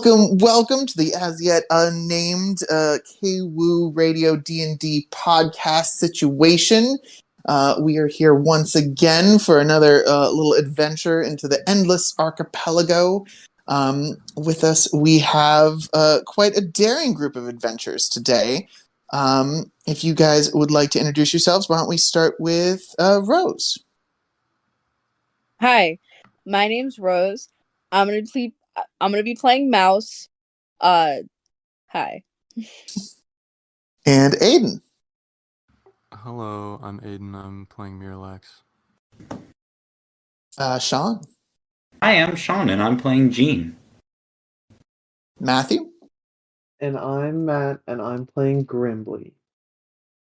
Welcome to the as yet unnamed KWOU Radio D&D podcast situation. We are here once again for another little adventure into the endless archipelago. With us, we have quite a daring group of adventurers today. If you guys would like to introduce yourselves, why don't we start with Rose? Hi, my name's Rose. I'm gonna be playing Mouse. Hi. And Aiden. Hello, I'm Aiden. I'm playing Miralax. Sean. Hi, I'm Sean, and I'm playing Gene. Matthew. And I'm Matt, and I'm playing Grimbly.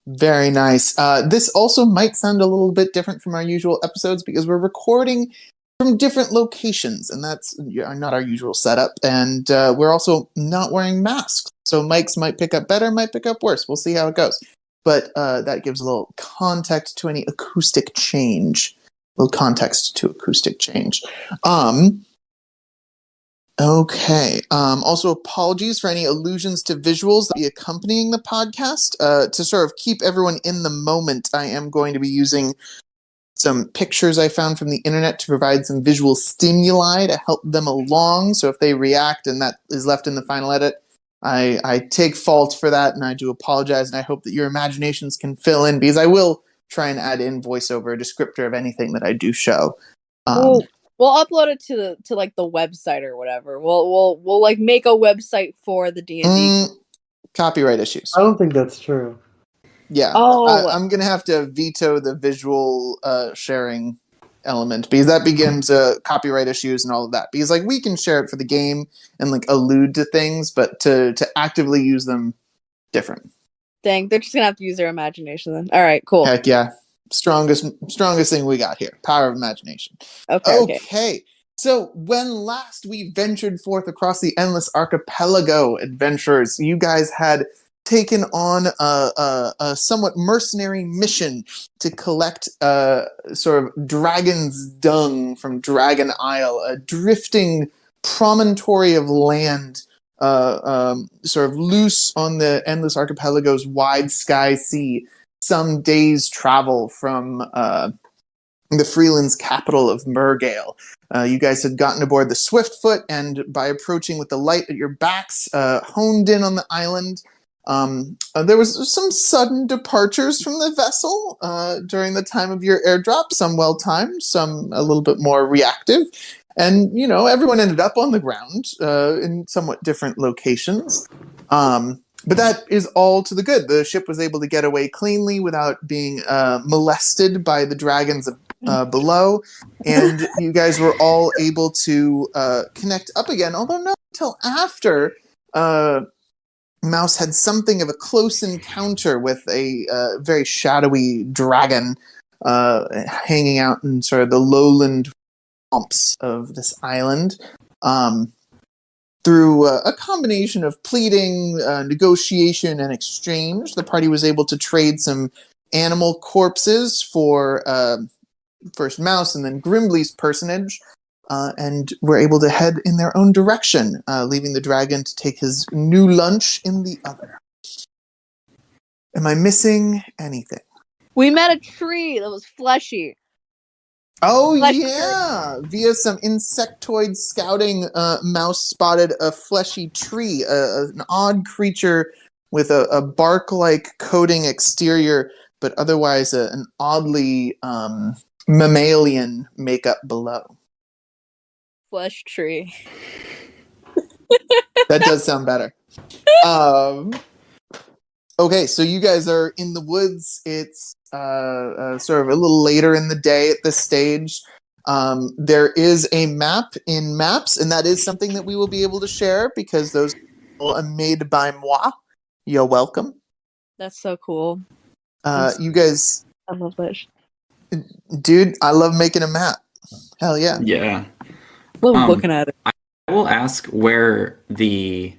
Very nice. This also might sound a little bit different from our usual episodes because we're recording from different locations, and that's not our usual setup. And we're also not wearing masks, so mics might pick up better, might pick up worse. We'll see how it goes. But that gives a little context to any acoustic change. Okay. Also, apologies for any allusions to visuals that be accompanying the podcast. To sort of keep everyone in the moment, I am going to be using some pictures I found from the internet to provide some visual stimuli to help them along. So if they react and that is left in the final edit, I take fault for that, and I do apologize, and I hope that your imaginations can fill in, because I will try and add in voiceover, a descriptor of anything that I do show. We'll upload it to like the website or whatever. We'll like make a website for the D&D. Copyright issues. I don't think that's true. Yeah. Oh. I'm gonna have to veto the visual sharing element, because that begins copyright issues and all of that. Because like we can share it for the game and like allude to things, but to actively use them, different. Dang, they're just gonna have to use their imagination then. All right, cool. Heck yeah. Strongest thing we got here. Power of imagination. Okay. So when last we ventured forth across the endless archipelago, adventurers, you guys had taken on a somewhat mercenary mission to collect sort of dragon's dung from Dragon Isle, a drifting promontory of land sort of loose on the endless archipelago's wide sky sea, some days' travel from the Freeland's capital of Murgale. You guys had gotten aboard the Swiftfoot, and by approaching with the light at your backs, honed in on the island. There was some sudden departures from the vessel during the time of your airdrop, some well-timed, some a little bit more reactive. And, you know, everyone ended up on the ground in somewhat different locations. But that is all to the good. The ship was able to get away cleanly without being molested by the dragons below. And you guys were all able to connect up again, although not until after Mouse had something of a close encounter with a very shadowy dragon hanging out in sort of the lowland swamps of this island. Through a combination of pleading, negotiation, and exchange, the party was able to trade some animal corpses for first Mouse and then Grimbly's personage, and were able to head in their own direction, leaving the dragon to take his new lunch in the other. Am I missing anything? We met a tree that was fleshy. Oh, yeah! Via some insectoid scouting, Mouse spotted a fleshy tree, an odd creature with a bark-like coating exterior, but otherwise an oddly mammalian makeup below. Flesh tree. That does sound better. Okay, so you guys are in the woods. It's sort of a little later in the day at this stage. There is a map in Maps, and that is something that we will be able to share because those are made by moi. You're welcome. That's so cool. You guys... I love that. Dude, I love making a map. Hell yeah. Yeah. Love looking at it. I will ask where the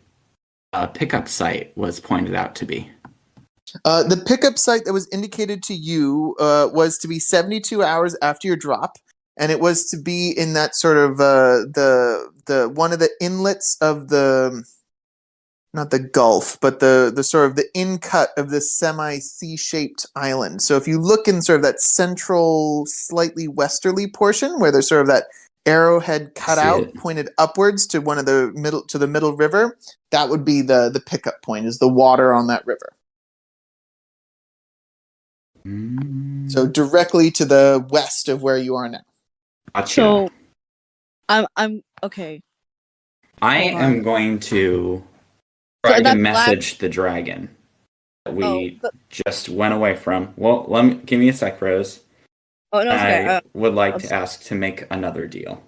pickup site was pointed out to be. The pickup site that was indicated to you was to be 72 hours after your drop. and it was to be in that sort of the one of the inlets of the, not the Gulf, but the sort of the in-cut of this semi-C-shaped island. So if you look in sort of that central, slightly westerly portion where there's sort of that arrowhead cut out, pointed upwards to one of the middle river, that would be the pickup point, is the water on that river. So directly to the west of where you are now. Gotcha. So I'm okay. I am going to try to message the dragon that we just went away from. Well, give me a sec, Rose. Oh no, I would like to ask to make another deal.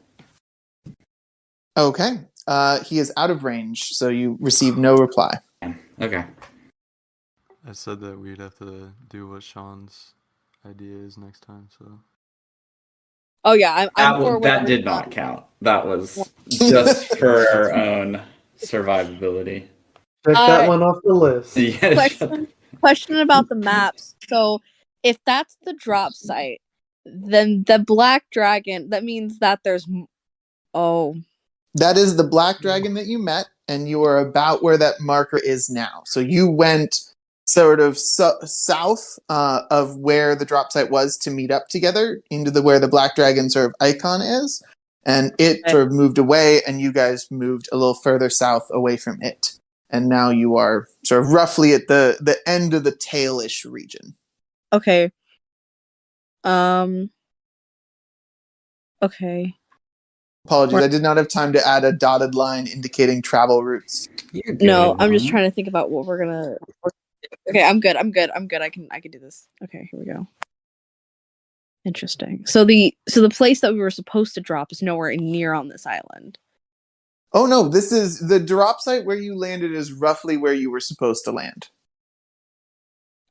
Okay. He is out of range, so you receive no reply. Okay. I said that we'd have to do what Sean's idea is next time, so. Oh yeah, that did not count. That was just for our own survivability. Check that one off the list. Yeah, question about the maps. So, if that's the drop site, then the black dragon, that means that there's... Oh. That is the black dragon that you met, and you are about where that marker is now. So you went sort of south of where the drop site was to meet up together into where the black dragon sort of icon is, and it sort of moved away, and you guys moved a little further south away from it. And now you are sort of roughly at the end of the tailish region. Okay. Okay. Apologies, I did not have time to add a dotted line indicating travel routes. No, I'm just trying to think about what we're gonna... Okay, I'm good. I can do this. Okay, here we go. Interesting. So the place that we were supposed to drop is nowhere near on this island. Oh no, this is the drop site where you landed is roughly where you were supposed to land.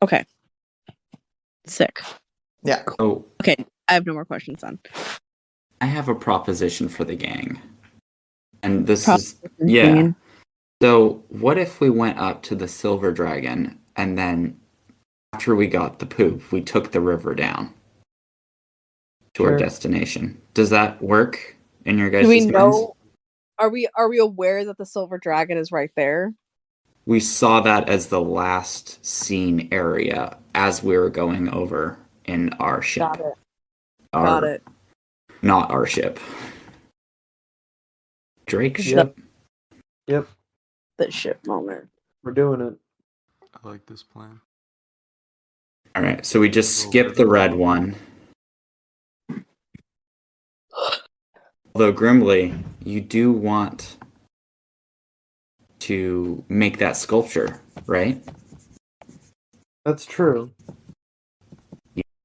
Okay. Sick. Yeah. Oh. Okay, I have no more questions then. I have a proposition for the gang. And this is... Yeah. So, what if we went up to the Silver Dragon, and then after we got the poop, we took the river down to our destination? Does that work in your guys' minds? Do we know? Are we aware that the Silver Dragon is right there? We saw that as the last seen area as we were going over in our ship. Got it. Not our ship. Drake's ship. Yep. The ship moment. We're doing it. I like this plan. Alright, so we just skip the red one. Although, Grimly, you do want to make that sculpture, right? That's true.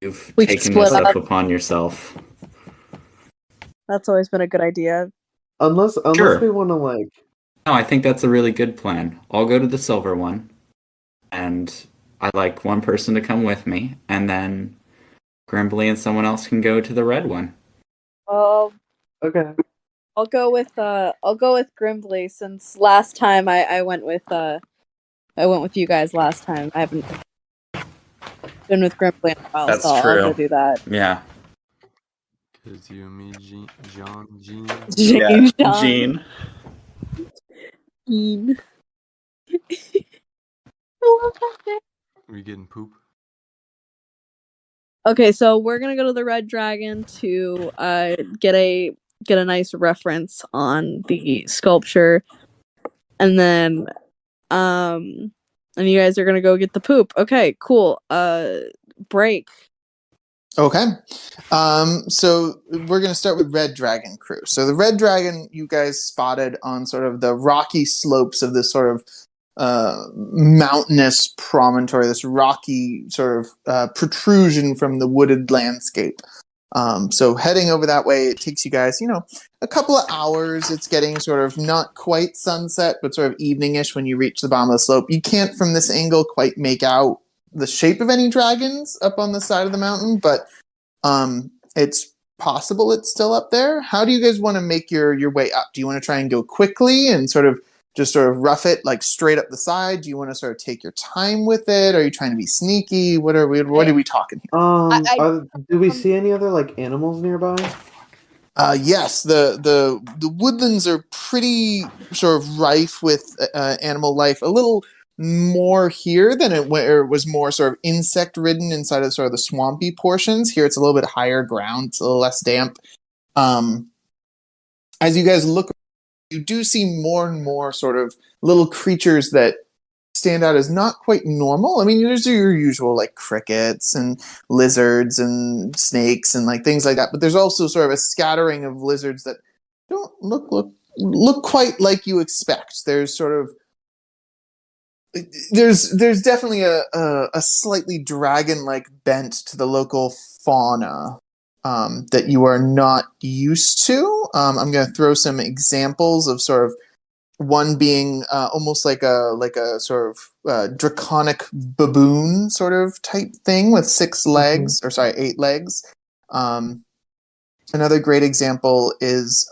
You've taken this up upon yourself. That's always been a good idea. Unless we want to, like... No, I think that's a really good plan. I'll go to the silver one, and I'd like one person to come with me, and then Grimbly and someone else can go to the red one. Okay. I'll go with Grimbly, since last time I went with you guys last time. I haven't been with Grimbly in a while, that's so true. I'll go do that. Yeah. Because you and me, Gene. Gene. I love that name. We getting poop? Okay, so we're gonna go to the Red Dragon to get a nice reference on the sculpture, and then and you guys are gonna go get the poop. Okay, cool. Break. Okay. So we're going to start with Red Dragon crew. So the Red Dragon you guys spotted on sort of the rocky slopes of this sort of mountainous promontory, this rocky sort of protrusion from the wooded landscape. So heading over that way, it takes you guys, a couple of hours. It's getting sort of not quite sunset, but sort of evening-ish when you reach the bottom of the slope. You can't from this angle quite make out the shape of any dragons up on the side of the mountain, but it's possible it's still up there. How do you guys want to make your way up? Do you want to try and go quickly and sort of rough it like straight up the side? Do you want to sort of take your time with it? Are you trying to be sneaky? What are we talking here? Do we see any other like animals nearby? Yes, the woodlands are pretty sort of rife with animal life. A little more here than where it was more sort of insect ridden inside of sort of the swampy portions. Here it's a little bit higher ground, it's a little less damp. As you guys look, you do see more and more sort of little creatures that stand out as not quite normal. I mean, there's your usual like crickets and lizards and snakes and like things like that, but there's also sort of a scattering of lizards that don't look quite like you expect. There's definitely a slightly dragon-like bent to the local fauna that you are not used to. I'm going to throw some examples of sort of one being almost like a sort of draconic baboon sort of type thing with 6 legs, or sorry, 8 legs. Another great example is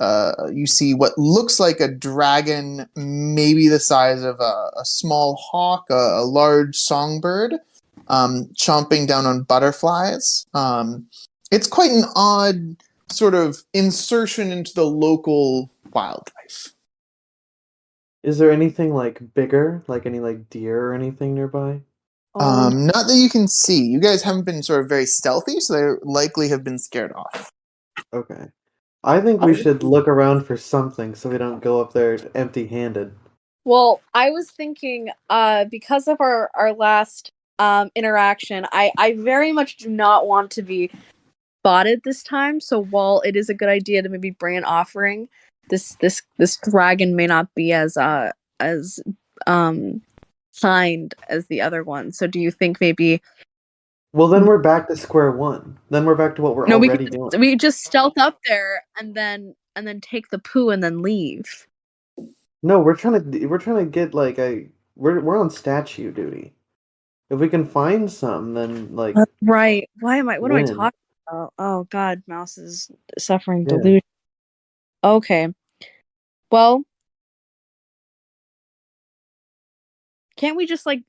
you see what looks like a dragon, maybe the size of a small hawk, a large songbird, chomping down on butterflies. It's quite an odd sort of insertion into the local wildlife. Is there anything like bigger, like any like deer or anything nearby? Not that you can see. You guys haven't been sort of very stealthy, so they likely have been scared off. Okay. I think we should look around for something so we don't go up there empty-handed. Well, I was thinking, because of our last interaction, I very much do not want to be spotted this time. So while it is a good idea to maybe bring an offering, this dragon may not be as signed as the other one. So do you think maybe? Well, then we're back to square one. Then we're back to what we're already doing. We just stealth up there and then take the poo and then leave. No, we're trying to get like we're on statue duty. If we can find some, then like right. What am I talking about? Oh God, Mouse is suffering Yeah. delusion. Okay. Well, can't we just like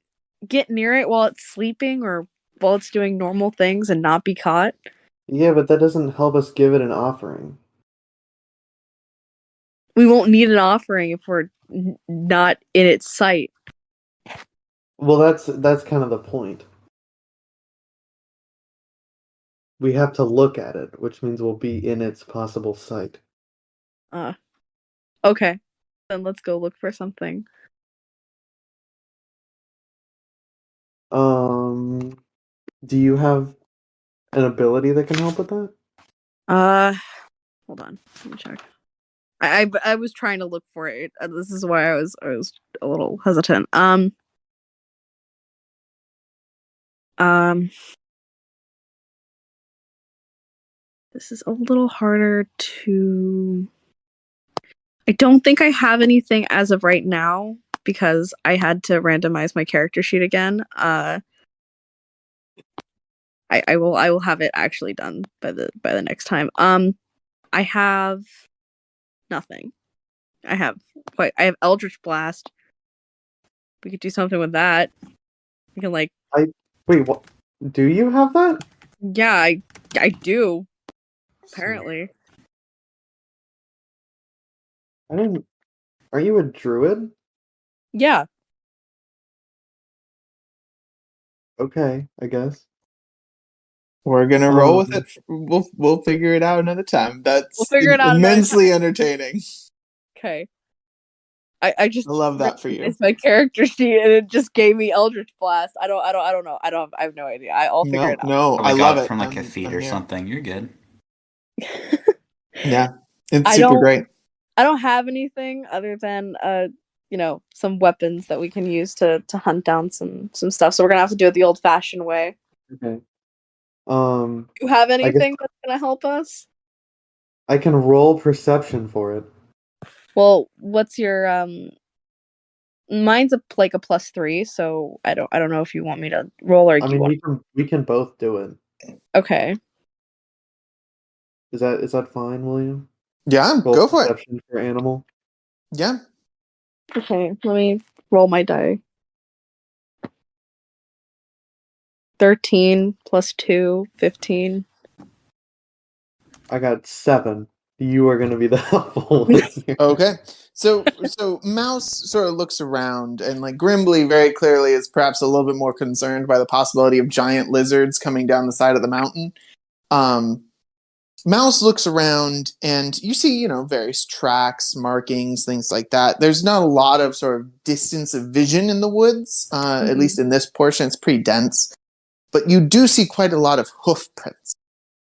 get near it while it's sleeping or while it's doing normal things and not be caught? Yeah, but that doesn't help us give it an offering. We won't need an offering if we're not in its sight. Well, that's kind of the point. We have to look at it, which means we'll be in its possible sight. Okay. Then let's go look for something. Do you have an ability that can help with that? Hold on. Let me check. I was trying to look for it. This is why I was a little hesitant. This is a little harder to. I don't think I have anything as of right now because I had to randomize my character sheet again. I will have it actually done by the next time. I have nothing. I have Eldritch Blast. We could do something with that. We can like. Wait, what? Do you have that? Yeah, I do. Apparently. I didn't. Are you a druid? Yeah. Okay, I guess. We're gonna roll with it. We'll figure it out another time. That's figure it out immensely entertaining. Okay. I just love that for you. It's my character sheet and it just gave me Eldritch Blast. I don't know. I have no idea. I'll figure it out. No, I love it from like a feed or something. You're good. Yeah, it's super great. I don't have anything other than some weapons that we can use to hunt down some stuff. So we're gonna have to do it the old-fashioned way. Okay. You have anything that's gonna help us? I can roll perception for it. Well, what's your mine's a +3, so I don't know if you want me to roll or we can both do it. Okay. Is that fine, William? Yeah, go for it. Perception for animal. Yeah. Okay, let me roll my die. 13 + 2, 15. I got 7. You are going to be the helpful one here. Okay. So Mouse sort of looks around, and like Grimbly very clearly is perhaps a little bit more concerned by the possibility of giant lizards coming down the side of the mountain. Mouse looks around, and you see, various tracks, markings, things like that. There's not a lot of sort of distance of vision in the woods, at least in this portion. It's pretty dense. But you do see quite a lot of hoof prints.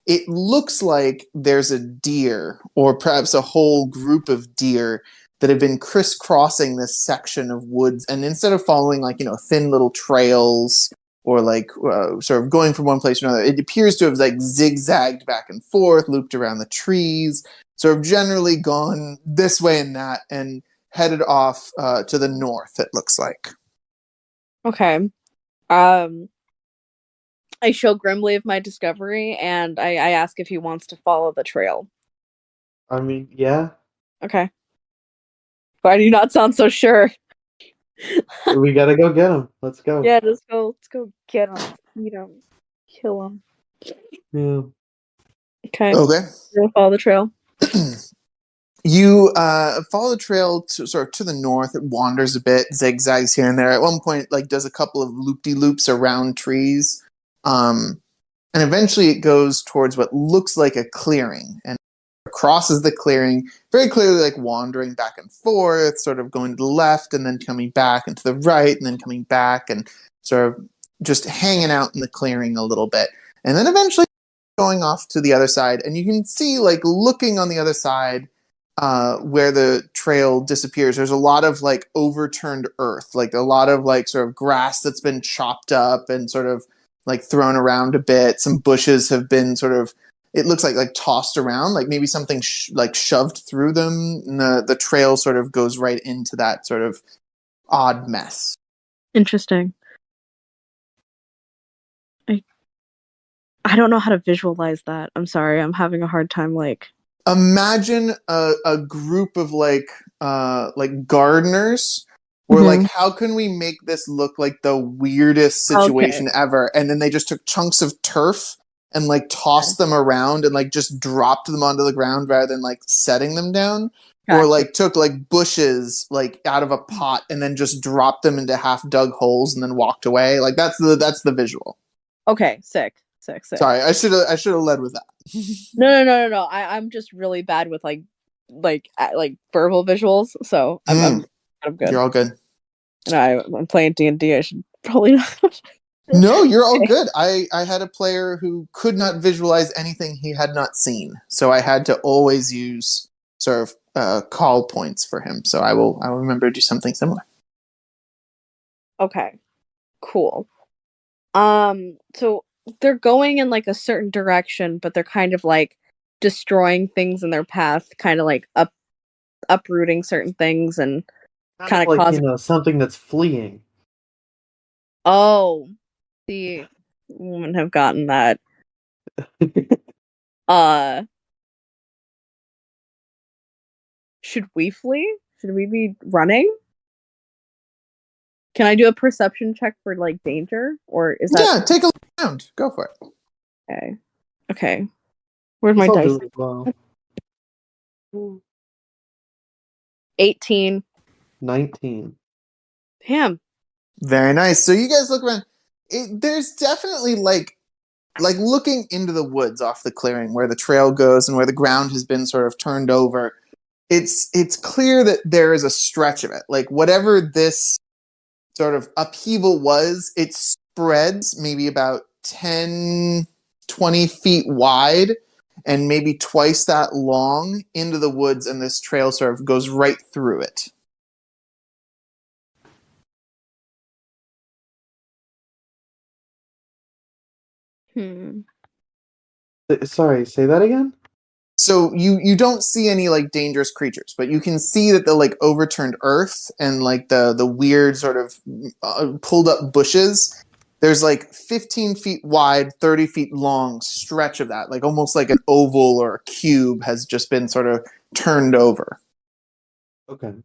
It looks like there's a deer, or perhaps a whole group of deer, that have been crisscrossing this section of woods. And instead of following thin little trails or sort of going from one place to another, it appears to have zigzagged back and forth, looped around the trees, sort of generally gone this way and that, and headed off to the north, it looks like. Okay. I show Grimly of my discovery, and I ask if he wants to follow the trail. I mean, yeah. Okay. Why do you not sound so sure? We gotta go get him. Let's go. Yeah, let's go get him. Eat him. Kill him. Yeah. Okay. Okay. We'll follow the trail. You follow the trail to the north. It wanders a bit, zigzags here and there. At one point, does a couple of loop-de-loops around trees. And eventually it goes towards what looks like a clearing, and crosses the clearing, very clearly wandering back and forth, sort of going to the left and then coming back, and to the right and then coming back, and sort of just hanging out in the clearing a little bit. And then eventually going off to the other side, and you can see, looking on the other side, where the trail disappears, there's a lot of overturned earth, a lot of sort of grass that's been chopped up and sort of thrown around a bit. Some bushes have been sort of, it looks like tossed around, maybe something shoved through them. And the trail sort of goes right into that sort of odd mess. Interesting. I don't know how to visualize that. I'm sorry. I'm having a hard time Imagine a group of gardeners. We're how can we make this look like the weirdest situation ever? And then they just took chunks of turf and tossed them around and just dropped them onto the ground rather than setting them down. Gotcha. Or took bushes out of a pot and then just dropped them into half dug holes and then walked away. That's the visual. Okay, sick. Sorry, I should have led with that. No. I'm just really bad with verbal visuals, so I'm good. You're all good. No, I'm playing D&D. I should probably not. No, you're all good. I had a player who could not visualize anything he had not seen, so I had to always use sort of call points for him. So I will remember to do something similar. Okay, cool. So they're going in a certain direction, but they're kind of destroying things in their path, kind of uprooting certain things and kind of causing something that's fleeing. Oh, the women have gotten that. Should we flee? Should we be running? Can I do a perception check for danger, or is that? Yeah, take a look around. Go for it. Okay. Where's my dice? Well. 18. 19. Damn. Very nice. So you guys look around. There's definitely looking into the woods off the clearing where the trail goes and where the ground has been sort of turned over. It's clear that there is a stretch of it. Whatever this sort of upheaval was, it spreads maybe about 10, 20 feet wide and maybe twice that long into the woods, and this trail sort of goes right through it. Sorry, say that again? So you don't see any dangerous creatures, but you can see that the overturned earth and the weird sort of pulled up bushes, there's 15 feet wide, 30 feet long stretch of that, almost like an oval or a cube has just been sort of turned over. Okay.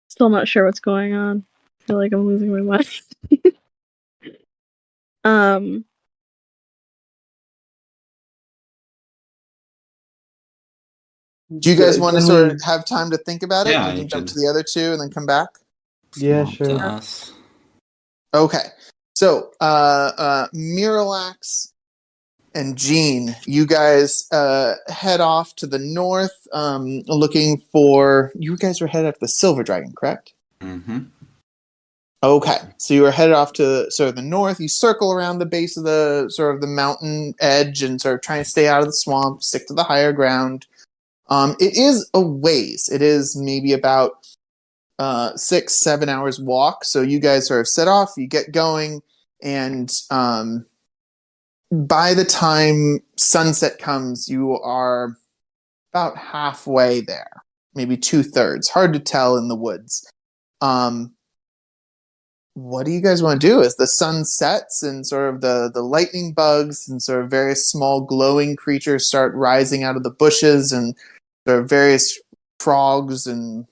Still not sure what's going on. I feel like I'm losing my mind. Do you guys want to sort of have time to think about it? Yeah, And you can jump to the other two and then come back? Yeah, sure. Us. Okay. So, Miralax and Jean, you guys head off to the north, looking for... You guys were headed up the Silver Dragon, correct? Mm-hmm. Okay, so you were headed off to sort of the north. You circle around the base of the sort of the mountain edge and sort of trying to stay out of the swamp, stick to the higher ground. It is a ways. It is maybe about 6-7 hours walk. So you guys sort of set off, you get going, and by the time sunset comes, you are about halfway there, maybe 2/3. Hard to tell in the woods. What do you guys want to do as the sun sets and sort of the lightning bugs and sort of various small glowing creatures start rising out of the bushes, and there are various frogs and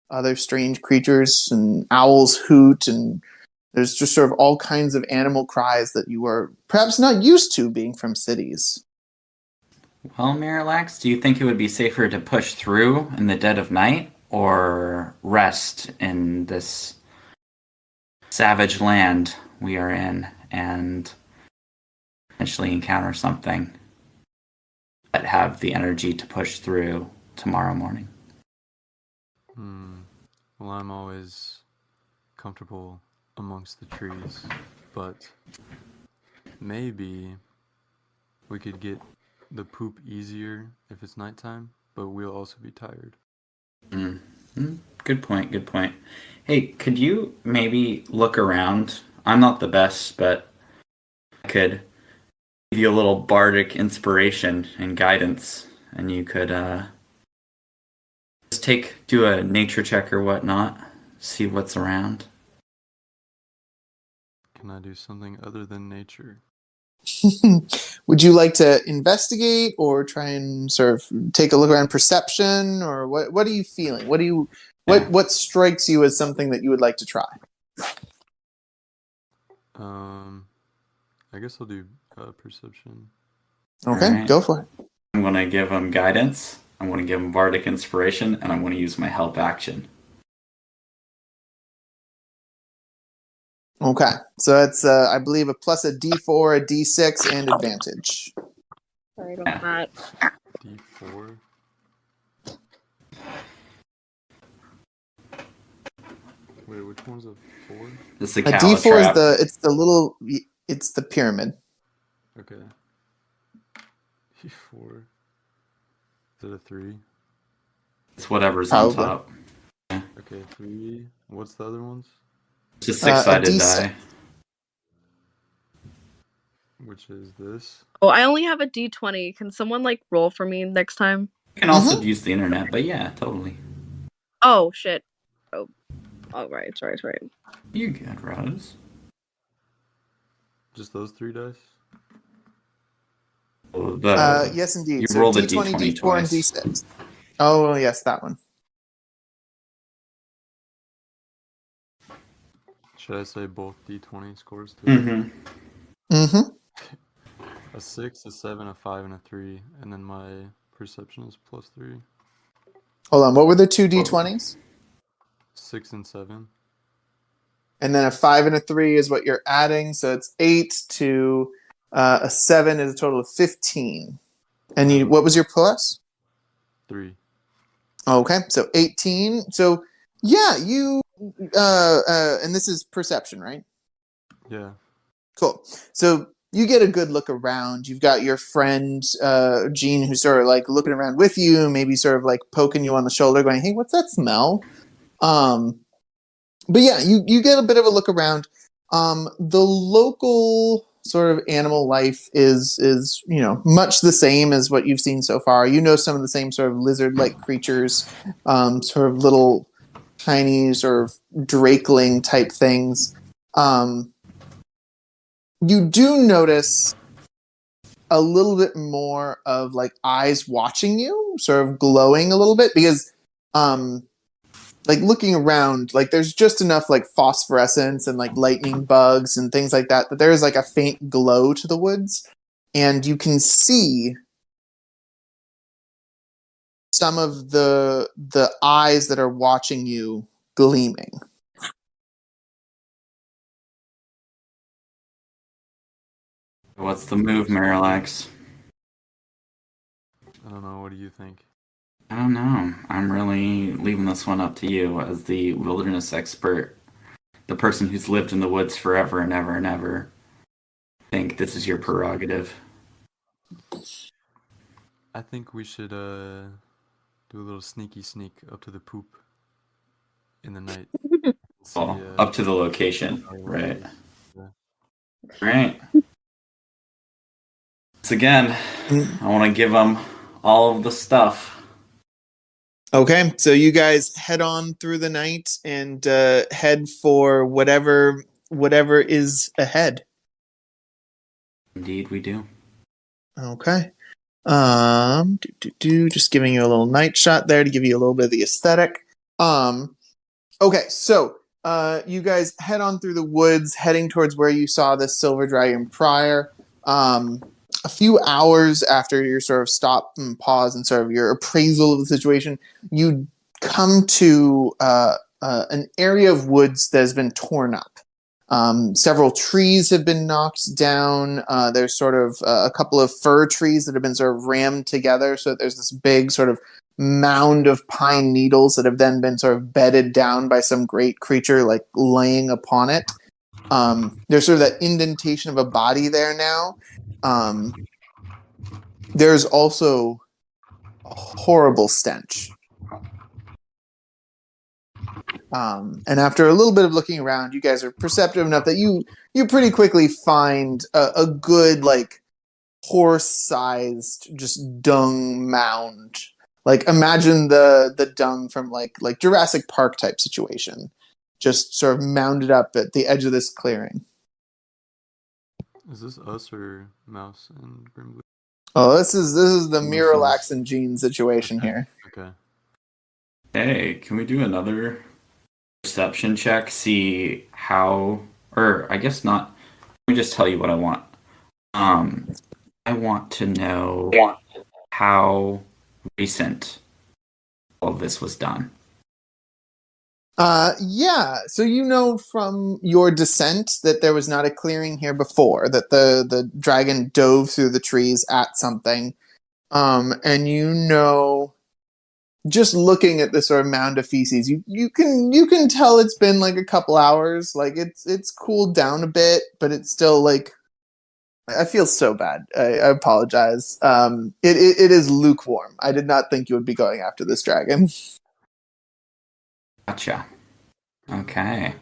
other strange creatures and owls hoot, and there's just sort of all kinds of animal cries that you are perhaps not used to being from cities. Well, Miralax, do you think it would be safer to push through in the dead of night or rest in this savage land we are in and potentially encounter something but have the energy to push through tomorrow morning? Well, I'm always comfortable amongst the trees, but maybe we could get the poop easier if it's nighttime, but we'll also be tired. Good point, good point. Hey, could you maybe look around? I'm not the best, but I could give you a little bardic inspiration and guidance, and you could just do a nature check or whatnot, see what's around. Can I do something other than nature? Would you like to investigate or try and sort of take a look around perception, or what are you feeling? What strikes you as something that you would like to try? I guess I'll do perception. Okay, right. Go for it. I'm going to give him guidance, I'm going to give him bardic inspiration, and I'm going to use my help action. Okay, so that's I believe a plus a D4, a D6, and advantage. Sorry about that. D4. Wait, which one's a 4? This is a D4 is it's the pyramid. Okay. D4. Is it a 3? It's whatever's on top. Okay, 3. What's the other ones? It's a 6-sided die. Which is this? Oh, I only have a D20. Can someone roll for me next time? You can also use the internet, but yeah, totally. Oh shit. Oh, right. You good, Rose? Just those 3 dice? Yes, indeed. You so rolled D20, a D20 D4, twice. and D6. Oh, yes, that one. Should I say both D20 scores too? A 6, a 7, a 5, and a 3, and then my perception is +3. Hold on, what were the 2 D20s? 6 and 7. And then a 5 and a 3 is what you're adding, so it's 8 to a 7 is a total of 15. And what was your plus? 3. Okay, so 18. So yeah, you and this is perception, right? Yeah. Cool. So you get a good look around. You've got your friend Jean, who's sort of looking around with you, maybe sort of poking you on the shoulder, going, "Hey, what's that smell?" But yeah, you get a bit of a look around. The local sort of animal life is much the same as what you've seen so far. You know some of the same sort of lizard-like creatures, sort of little tiny sort of drakeling type things. You do notice a little bit more of eyes watching you, sort of glowing a little bit, because looking around, there's just enough phosphorescence and lightning bugs and things like that there is a faint glow to the woods, and you can see some of the eyes that are watching you gleaming. What's the move, Marillax? I don't know. What do you think? I don't know. I'm really leaving this one up to you as the wilderness expert, the person who's lived in the woods forever and ever and ever. I think this is your prerogative. I think we should do a little sneaky sneak up to the poop in the night. See, up to the location, right? Yeah. Right. So again, I want to give them all of the stuff. Okay, so you guys head on through the night and head for whatever is ahead. Indeed, we do. Okay. Just giving you a little night shot there to give you a little bit of the aesthetic. Okay, so you guys head on through the woods, heading towards where you saw this silver dragon prior. A few hours after your sort of stop and pause and sort of your appraisal of the situation, you come to an area of woods that has been torn up. Several trees have been knocked down. There's sort of a couple of fir trees that have been sort of rammed together. So there's this big sort of mound of pine needles that have then been sort of bedded down by some great creature, like laying upon it. There's sort of that indentation of a body there now. There's also a horrible stench. And after a little bit of looking around, you guys are perceptive enough that you pretty quickly find a good, like, horse-sized, just dung mound. Like, imagine the dung from like Jurassic Park type situation, just sort of mounded up at the edge of this clearing. Is this us or Mouse and Grimbley? Oh, this is the Miralax and Jean situation here. Okay. Hey, can we do another perception check? See how, or I guess not. Let me just tell you what I want. I want to know how recent all of this was done. Yeah. So you know from your descent that there was not a clearing here before, that the dragon dove through the trees at something. And you know, just looking at this sort of mound of feces, you can tell it's been like a couple hours. Like it's cooled down a bit, but it's still like, I feel so bad. I apologize. It is lukewarm. I did not think you would be going after this dragon. Gotcha. Okay.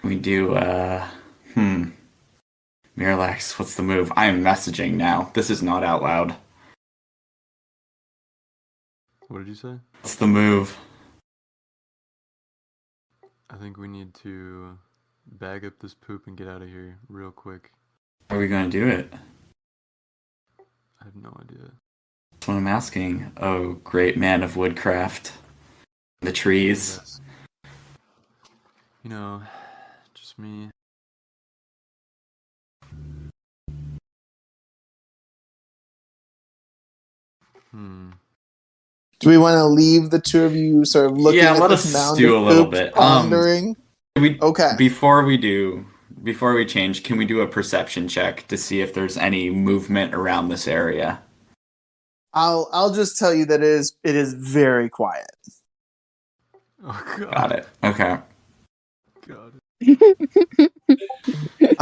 We do, Miralax, what's the move? I am messaging now. This is not out loud. What did you say? What's the move? I think we need to bag up this poop and get out of here real quick. How are we going to do it? I have no idea. That's what I'm asking. Oh, great man of woodcraft. The trees. Yes. You know, just me. Do we want to leave the two of you sort of looking at this mound do of a little poop, bit. pondering? Okay. Before we change, can we do a perception check to see if there's any movement around this area? I'll just tell you that it is very quiet. Oh God. Got it. Okay. Got it.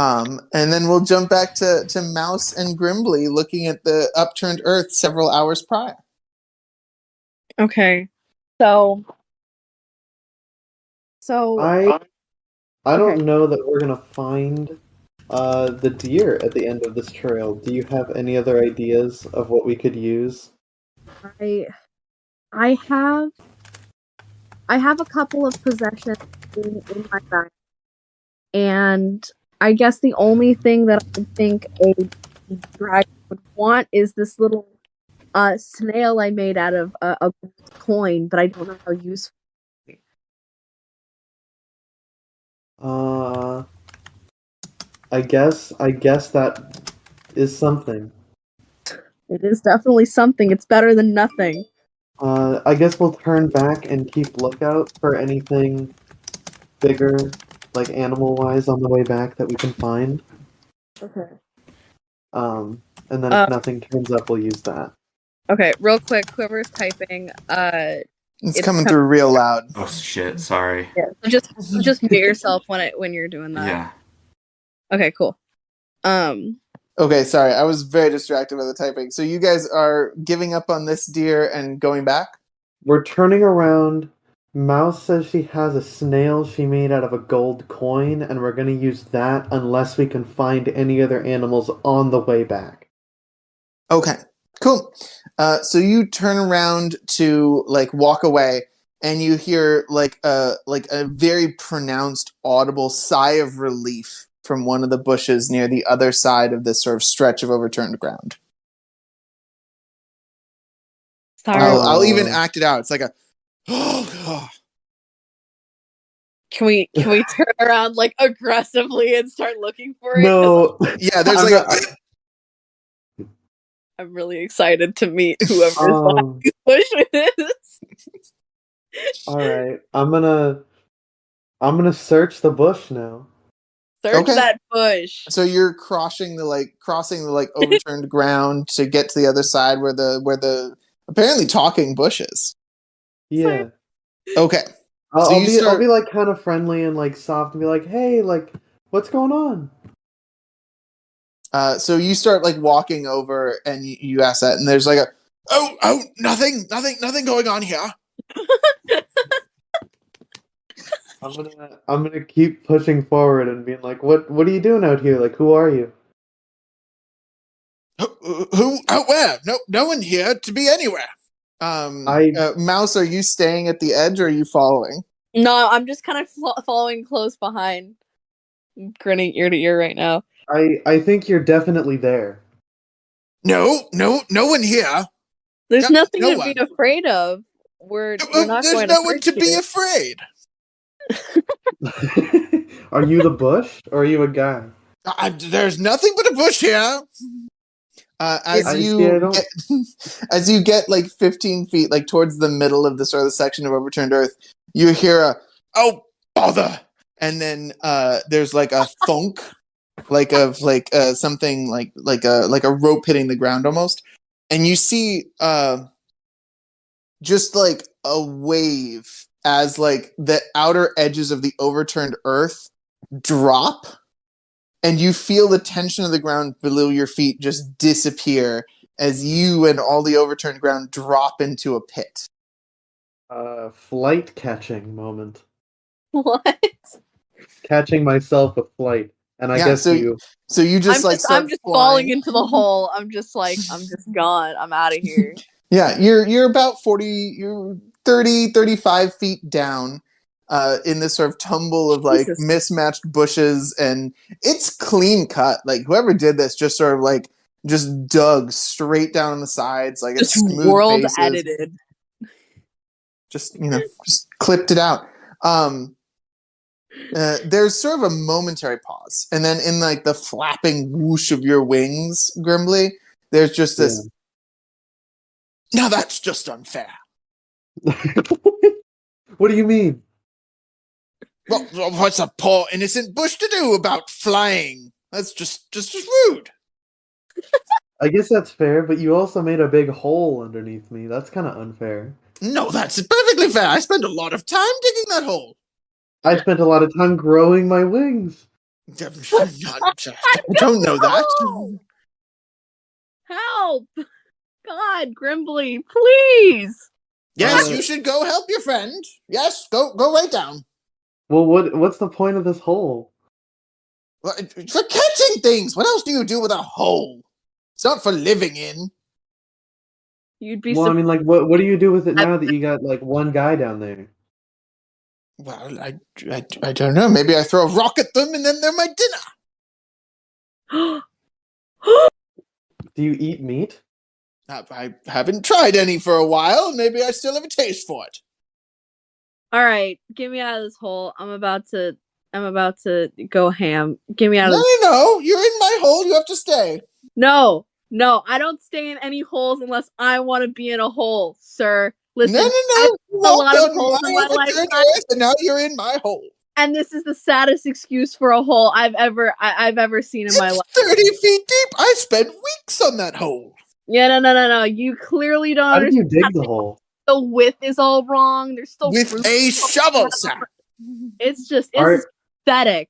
And then we'll jump back to Mouse and Grimbley looking at the upturned earth several hours prior. Okay. So I don't know that we're gonna find the deer at the end of this trail. Do you have any other ideas of what we could use? I have a couple of possessions in my bag. And I guess the only thing that I think a dragon would want is this little snail I made out of a coin, but I don't know how useful. I guess that is something. It is definitely something. It's better than nothing. I guess we'll turn back and keep lookout for anything bigger, like animal-wise, on the way back that we can find. Okay. And then if nothing turns up, we'll use that. Okay, real quick, whoever's typing, it's coming through real loud. Oh shit! Sorry. Yeah. Just mute yourself when you're doing that. Yeah. Okay, cool. Okay, sorry, I was very distracted by the typing. So you guys are giving up on this deer and going back? We're turning around. Mouse says she has a snail she made out of a gold coin, and we're going to use that unless we can find any other animals on the way back. Okay, cool. So you turn around to walk away, and you hear a very pronounced, audible sigh of relief from one of the bushes near the other side of this sort of stretch of overturned ground. Sorry. I'll even act it out. It's like a. Can we turn around aggressively and start looking for it? No. Yeah, there's I'm really excited to meet whoever's behind these bushes. All right, I'm gonna search the bush now. Search that bush. So you're crossing the overturned ground to get to the other side where the apparently talking bush is. Yeah. Okay. I'll be kind of friendly and soft and be like, "Hey, what's going on?" So you start walking over and you ask that, and there's nothing going on here. I'm gonna keep pushing forward and being like, "What are you doing out here? Who are you?" Who out where? No one here to be anywhere. Mouse, are you staying at the edge or are you following? No, I'm just kind of following close behind. I'm grinning ear to ear right now. I think you're definitely there. No one here. There's nothing to be afraid of. We're not there's going no one to be afraid. Are you the bush or are you a guy? There's nothing but a bush here. As you get 15 feet towards the middle of this sort of section of overturned earth, you hear a "oh bother," and then there's a thunk, something like a rope hitting the ground almost, and you see just a wave as the outer edges of the overturned earth drop. And you feel the tension of the ground below your feet just disappear as you and all the overturned ground drop into a pit. Flight catching moment. What? Catching myself with flight, and I guess you. So you just I'm just falling into the hole. I'm just gone. I'm out of here. Yeah, you're about 35 feet down. In this sort of tumble of mismatched bushes, and it's clean cut. Whoever did this just sort of just dug straight down on the sides, it's smooth world faces. edited. Just just clipped it out. There's sort of a momentary pause, and then in the flapping whoosh of your wings, Grimly, there's just this. Yeah. Now that's just unfair. What do you mean? Well, what's a poor innocent bush to do about flying? That's just rude. I guess that's fair, but you also made a big hole underneath me. That's kind of unfair. No, that's perfectly fair. I spent a lot of time digging that hole. I spent a lot of time growing my wings. I don't know that. Help! God, Grimbly, please! Yes, you should go help your friend. Yes, go right down. Well, what's the point of this hole? Well, for catching things. What else do you do with a hole? It's not for living in. You'd be. Well, I mean, what do you do with it now that you got one guy down there? Well, I don't know. Maybe I throw a rock at them and then they're my dinner. Do you eat meat? I haven't tried any for a while. Maybe I still have a taste for it. All right, get me out of this hole. I'm about to go ham. Get me out of this. No, you're in my hole. You have to stay. No, I don't stay in any holes unless I want to be in a hole, sir. Listen, no. I've seen a lot of holes in my lifetime. lifetime, And now you're in my hole. and this is the saddest excuse for a hole I've ever seen in my life. 30 feet deep. I spent weeks on that hole. Yeah, no. You clearly don't understand. How did you dig the hole? The width is all wrong. There's still with a shovel, sir. It's pathetic.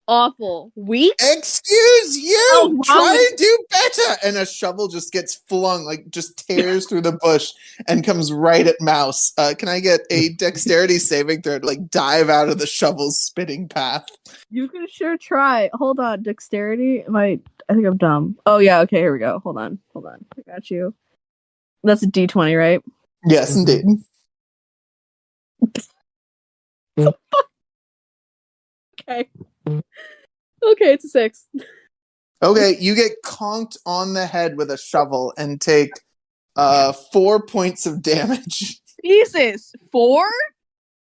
Awful. Weak? Excuse you! Oh, try to do better! And a shovel just gets flung, like just tears through the bush and comes right at Mouse. Can I get a dexterity saving throw to like dive out of the shovel's spitting path? You can sure try. Hold on, dexterity? I think I'm dumb. Oh yeah, okay, here we go. Hold on. I got you. That's a D20, right? Yes, indeed. Okay. Okay, it's a 6. Okay, you get conked on the head with a shovel and take 4 points of damage. Jesus, 4?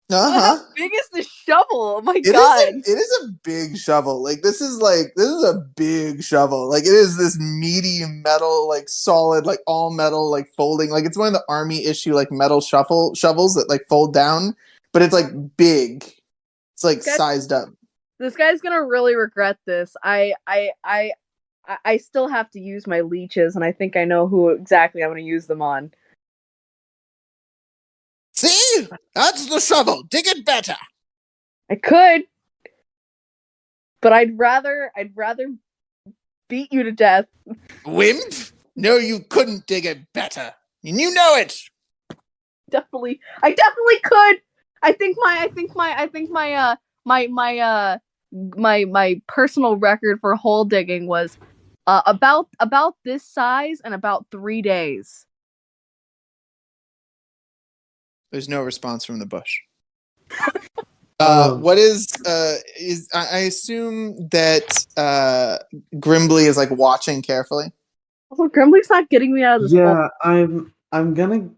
Uh-huh. How big is the shovel? Oh my god. It is a big shovel. This is a big shovel. Like, it is this meaty metal, like solid, like all metal, like folding. Like, it's one of the army issue like metal shovels that like fold down, but it's like big. It's like sized up. This guy's gonna really regret this. I still have to use my leeches, and I think I know who exactly I'm gonna use them on. See? That's the shovel. Dig it better. I could, but I'd rather beat you to death. Wimp? No, you couldn't dig it better. And you know it. I definitely could. I think my personal record for hole digging was about this size and about 3 days. There's no response from the bush. What is I assume that Grimbley is like watching carefully. Well, Grimbley's not getting me out of this hole. Yeah, I'm gonna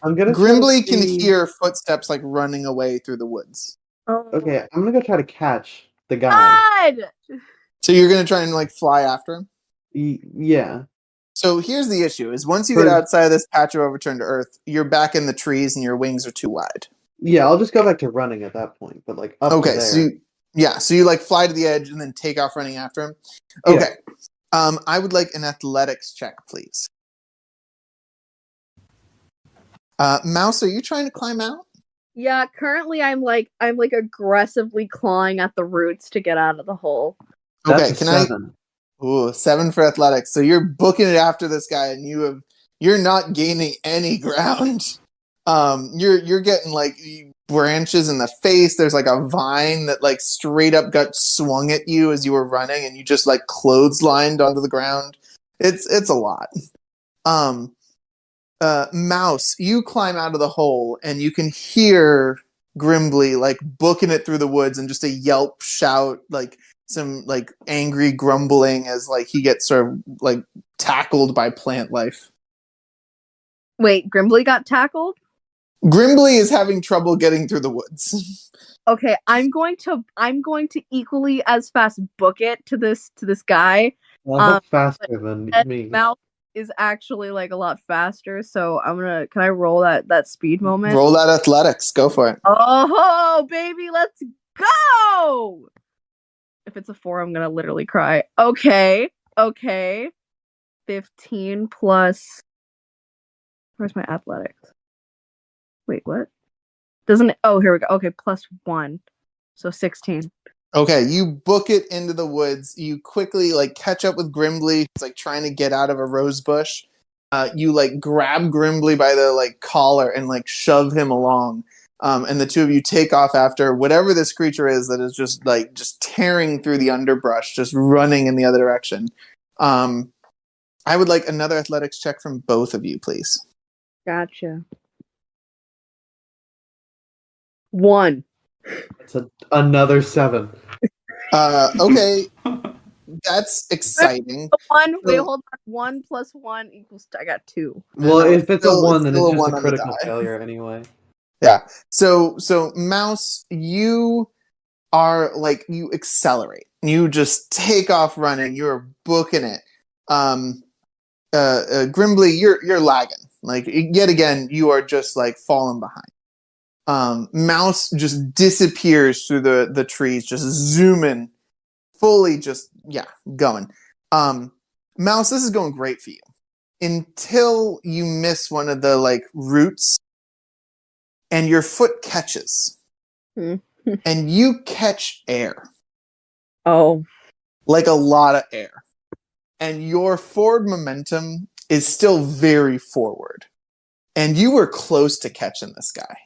Grimbley can hear footsteps like running away through the woods. Oh. Okay, I'm gonna go try to catch the guy. God! So you're gonna try and like fly after him? Yeah. So here's the issue: is once you get outside of this patch of overturned earth, you're back in the trees and your wings are too wide. Yeah, I'll just go back to running at that point. But like up to there. So you like fly to the edge and then take off running after him. Okay. Yeah. I would like an athletics check, please. Mouse, are you trying to climb out? Yeah, currently I'm aggressively clawing at the roots to get out of the hole. Okay, That's 7. Ooh, 7 for athletics. So you're booking it after this guy, and you're not gaining any ground. You're getting like branches in the face. There's like a vine that like straight up got swung at you as you were running, and you just like clotheslined onto the ground. It's a lot. Mouse, you climb out of the hole, and you can hear Grimbley like booking it through the woods, and just a yelp, shout, like some like angry grumbling as like he gets sort of like tackled by plant life. Wait, Grimbley got tackled? Grimbley is having trouble getting through the woods. Okay, I'm going to equally as fast book it to this guy. Well, book faster than me. Mouth is actually like a lot faster, so can I roll that speed moment? Roll that athletics. Go for it. Oh baby, let's go! If it's a 4, I'm gonna literally cry. Okay. 15 plus. Where's my athletics? Wait, what? Doesn't it? Oh, here we go. Okay, plus 1. So 16. Okay, you book it into the woods. You quickly like catch up with Grimbley. He's like trying to get out of a rose bush. You like grab Grimbley by the like collar and like shove him along. And the two of you take off after whatever this creature is that is just tearing through the underbrush, just running in the other direction. I would like another athletics check from both of you, please. Gotcha. 1. It's another 7. Okay. That's exciting. Wait, hold on. 1 plus 1 equals. I got 2. Well, if it's a 1, then it's just a a critical failure anyway. Yeah. So Mouse, you are like, you accelerate. You just take off running. You're booking it. Grimbly, you're lagging. Like yet again, you are just like falling behind. Mouse just disappears through the trees, just zooming, fully just going. Mouse, this is going great for you until you miss one of the like roots, and your foot catches, and you catch air. Oh, like a lot of air. And your forward momentum is still very forward. And you were close to catching this guy.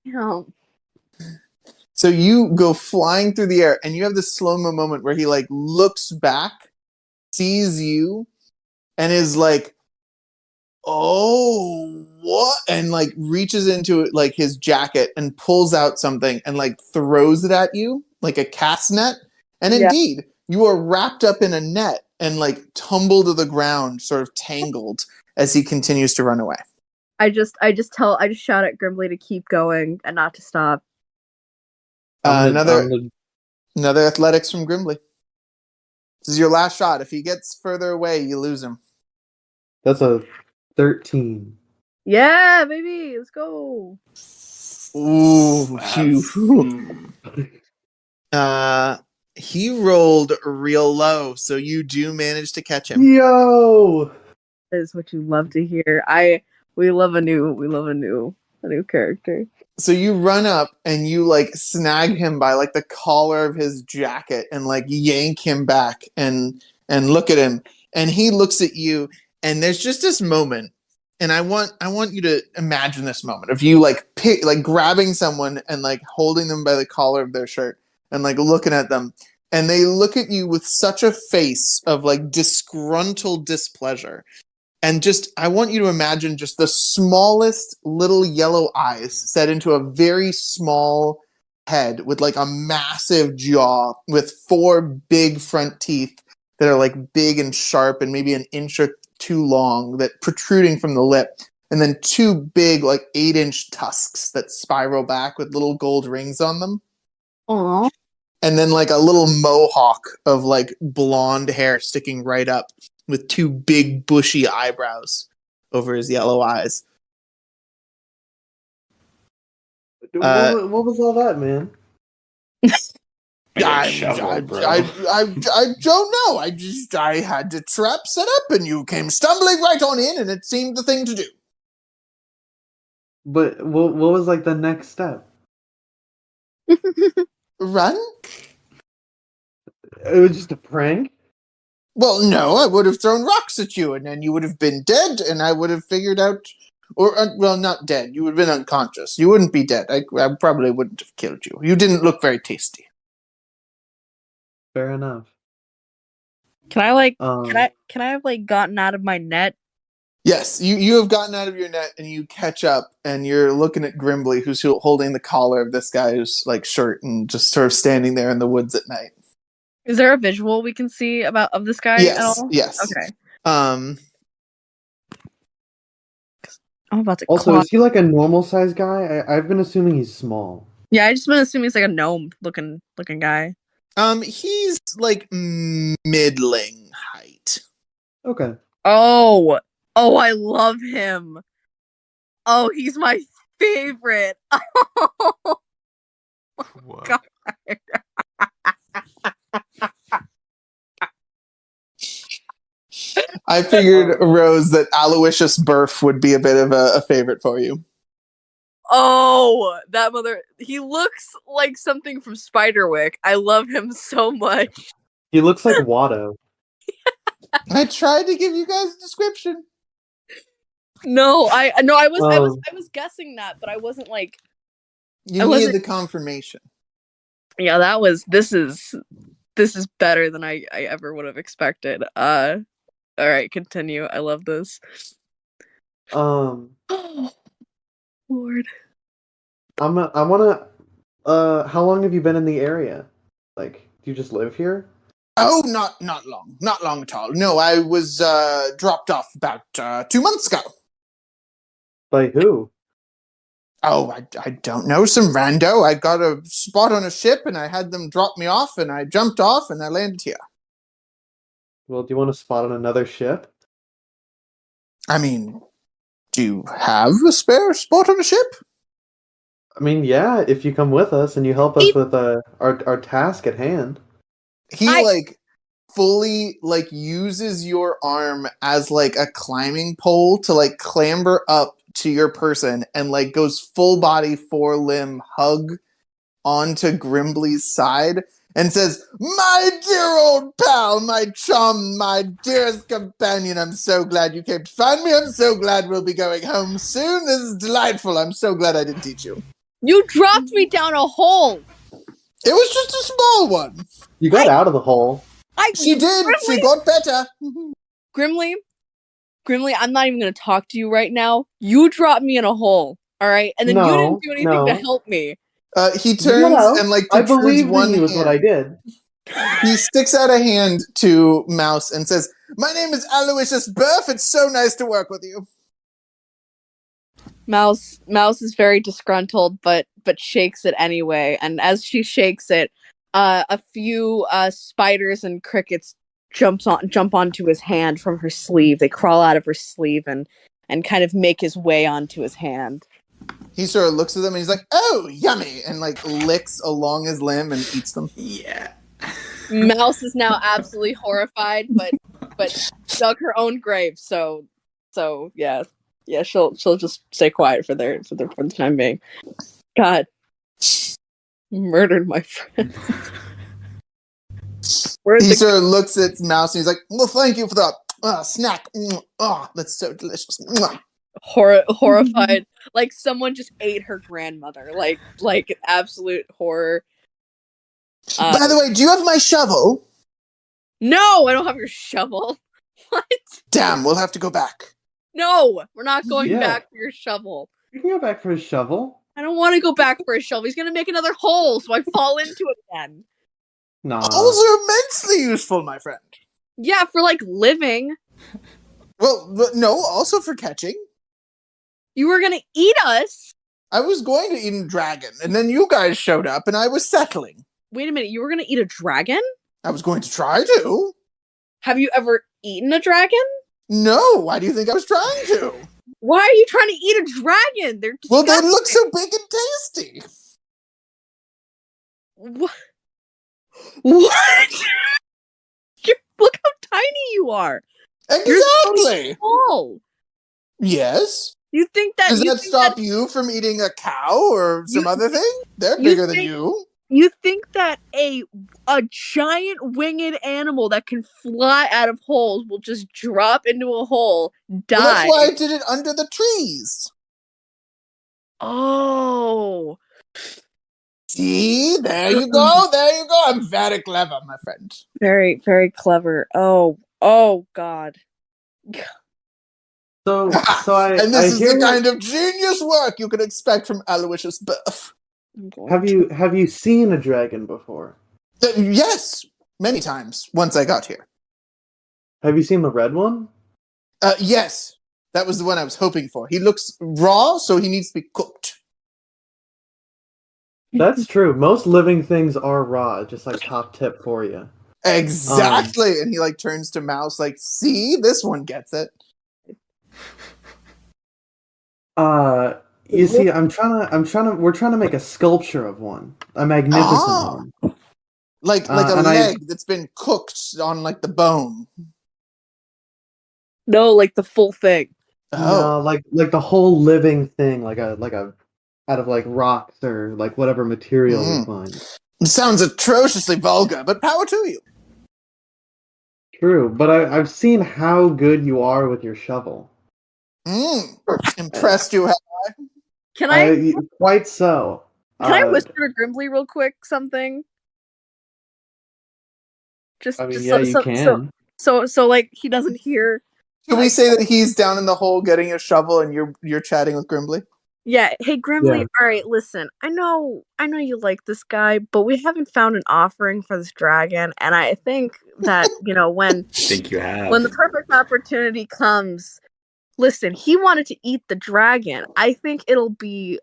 yeah. So you go flying through the air, and you have this slow-mo moment where he like looks back, sees you, and is like, "Oh, what?" And like reaches into like his jacket and pulls out something and like throws it at you like a cast net. And indeed, you are wrapped up in a net and like tumble to the ground, sort of tangled as he continues to run away. I just shout at Grimbly to keep going and not to stop. Another athletics from Grimbly. This is your last shot. If he gets further away, you lose him. That's a 13. Yeah, baby, let's go. Ooh, he rolled real low, so you do manage to catch him. Yo, That is what you love to hear. We love a new character. So you run up and you like snag him by like the collar of his jacket and like yank him back and look at him, and he looks at you, and there's just this moment, and I want you to imagine this moment of you like grabbing someone and like holding them by the collar of their shirt and like looking at them, and they look at you with such a face of like disgruntled displeasure. And just, I want you to imagine just the smallest little yellow eyes set into a very small head with like a massive jaw with 4 big front teeth that are like big and sharp and maybe an inch or 2 long that protruding from the lip. And then 2 big like 8-inch tusks that spiral back with little gold rings on them. Aww. And then like a little mohawk of like blonde hair sticking right up with 2 big bushy eyebrows over his yellow eyes. what was all that, man? I don't know. I had the trap set up, and you came stumbling right on in, and it seemed the thing to do. But what was like the next step? Run? It was just a prank? Well, no, I would have thrown rocks at you, and then you would have been dead, and I would have figured out... Or, well, not dead. You would have been unconscious. You wouldn't be dead. I probably wouldn't have killed you. You didn't look very tasty. Fair enough. Can I have like gotten out of my net? Yes, you have gotten out of your net, and you catch up, and you're looking at Grimbly, who's holding the collar of this guy's like shirt and just sort of standing there in the woods at night. Is there a visual we can see of this guy at all? Yes. Okay. I'm about to. Also, is he like a normal sized guy? I've been assuming he's small. Yeah, I just been assuming he's like a gnome looking guy. He's like middling height. Okay. Oh, I love him. Oh, he's my favorite. Oh, What? God. I figured, Rose, that Aloysius Burf would be a bit of a favorite for you. Oh, that mother. He looks like something from Spiderwick. I love him so much. He looks like Watto. I tried to give you guys a description. No, I was guessing that, but I wasn't like. You needed the confirmation. Yeah, this is better than I ever would have expected. All right, continue. I love this. Oh, Lord. I wanna. How long have you been in the area? Like, do you just live here? Oh, not long at all. No, I was dropped off about 2 months ago. By who? Oh, I don't know. Some rando. I got a spot on a ship, and I had them drop me off, and I jumped off, and I landed here. Well, do you want to spot on another ship? I mean, do you have a spare spot on a ship? I mean, yeah, if you come with us and you help us with our task at hand. He fully uses your arm as a climbing pole to clamber up to your person and goes full body 4-limb hug onto Grimbly's side and says, "My dear old pal, my chum, my dearest companion, I'm so glad you came to find me. I'm so glad we'll be going home soon. This is delightful. I'm so glad I didn't teach you." You dropped me down a hole. It was just a small one. You got out of the hole. She did. Grimly, she got better. Grimly, I'm not even going to talk to you right now. You dropped me in a hole, all right? And then you didn't do anything to help me. He turns and I believed in you is what I did. He sticks out a hand to Mouse and says, "My name is Aloysius Burf. It's so nice to work with you." Mouse is very disgruntled, but shakes it anyway. And as she shakes it, a few spiders and crickets jump onto his hand from her sleeve. They crawl out of her sleeve and kind of make his way onto his hand. He sort of looks at them and he's like, "Oh, yummy!" and licks along his limb and eats them. Yeah. Mouse is now absolutely horrified, but dug her own grave. So yeah, she'll just stay quiet for the time being. God, murdered my friend. He sort of looks at Mouse and he's like, "Well, thank you for that snack. Oh, that's so delicious." Horrified, like someone just ate her grandmother. Like absolute horror. By the way, do you have my shovel? No, I don't have your shovel. What? Damn, we'll have to go back. No, we're not going back for your shovel. You can go back for his shovel. I don't want to go back for his shovel. He's gonna make another hole, so I fall into it again. Nah. Holes are immensely useful, my friend. Yeah, for living. Well, no, also for catching. You were gonna eat us. I was going to eat a dragon, and then you guys showed up, and I was settling. Wait a minute, you were gonna eat a dragon? I was going to try to. Have you ever eaten a dragon? No, why do you think I was trying to? Why are you trying to eat a dragon? They're disgusting. Well, they look so big and tasty. What? What? Look how tiny you are. Exactly. You're so small. Yes. You think that? Does that stop you from eating a cow or some other thing? They're bigger than you. You think that a giant winged animal that can fly out of holes will just drop into a hole, die? Well, that's why I did it under the trees. Oh. See? There you go. There you go. I'm very clever, my friend. Very, very clever. Oh, God. So and this is the kind of genius work you can expect from Aloysius Burf. Have you seen a dragon before? Yes, many times. Once I got here. Have you seen the red one? Yes, that was the one I was hoping for. He looks raw, so he needs to be cooked. That's true. Most living things are raw. Just top tip for you. Exactly. And he turns to Mouse see, this one gets it. You see, we're trying to make a sculpture of one. A magnificent one. Like a leg that's been cooked on the bone. No, the full thing. Oh. No, like the whole living thing, like a out of rocks or whatever material we find. It sounds atrociously vulgar, but power to you. True, but I've seen how good you are with your shovel. Impressed you, have I? Can I? Quite so. Can I whisper to Grimbly real quick something? You can. So he doesn't hear. Can we say that he's down in the hole getting a shovel and you're chatting with Grimbly? Yeah. Hey, Grimbly. Yeah. All right, listen. I know you like this guy, but we haven't found an offering for this dragon, and I think that when I think you have. When the perfect opportunity comes, listen. He wanted to eat the dragon. I think it'll be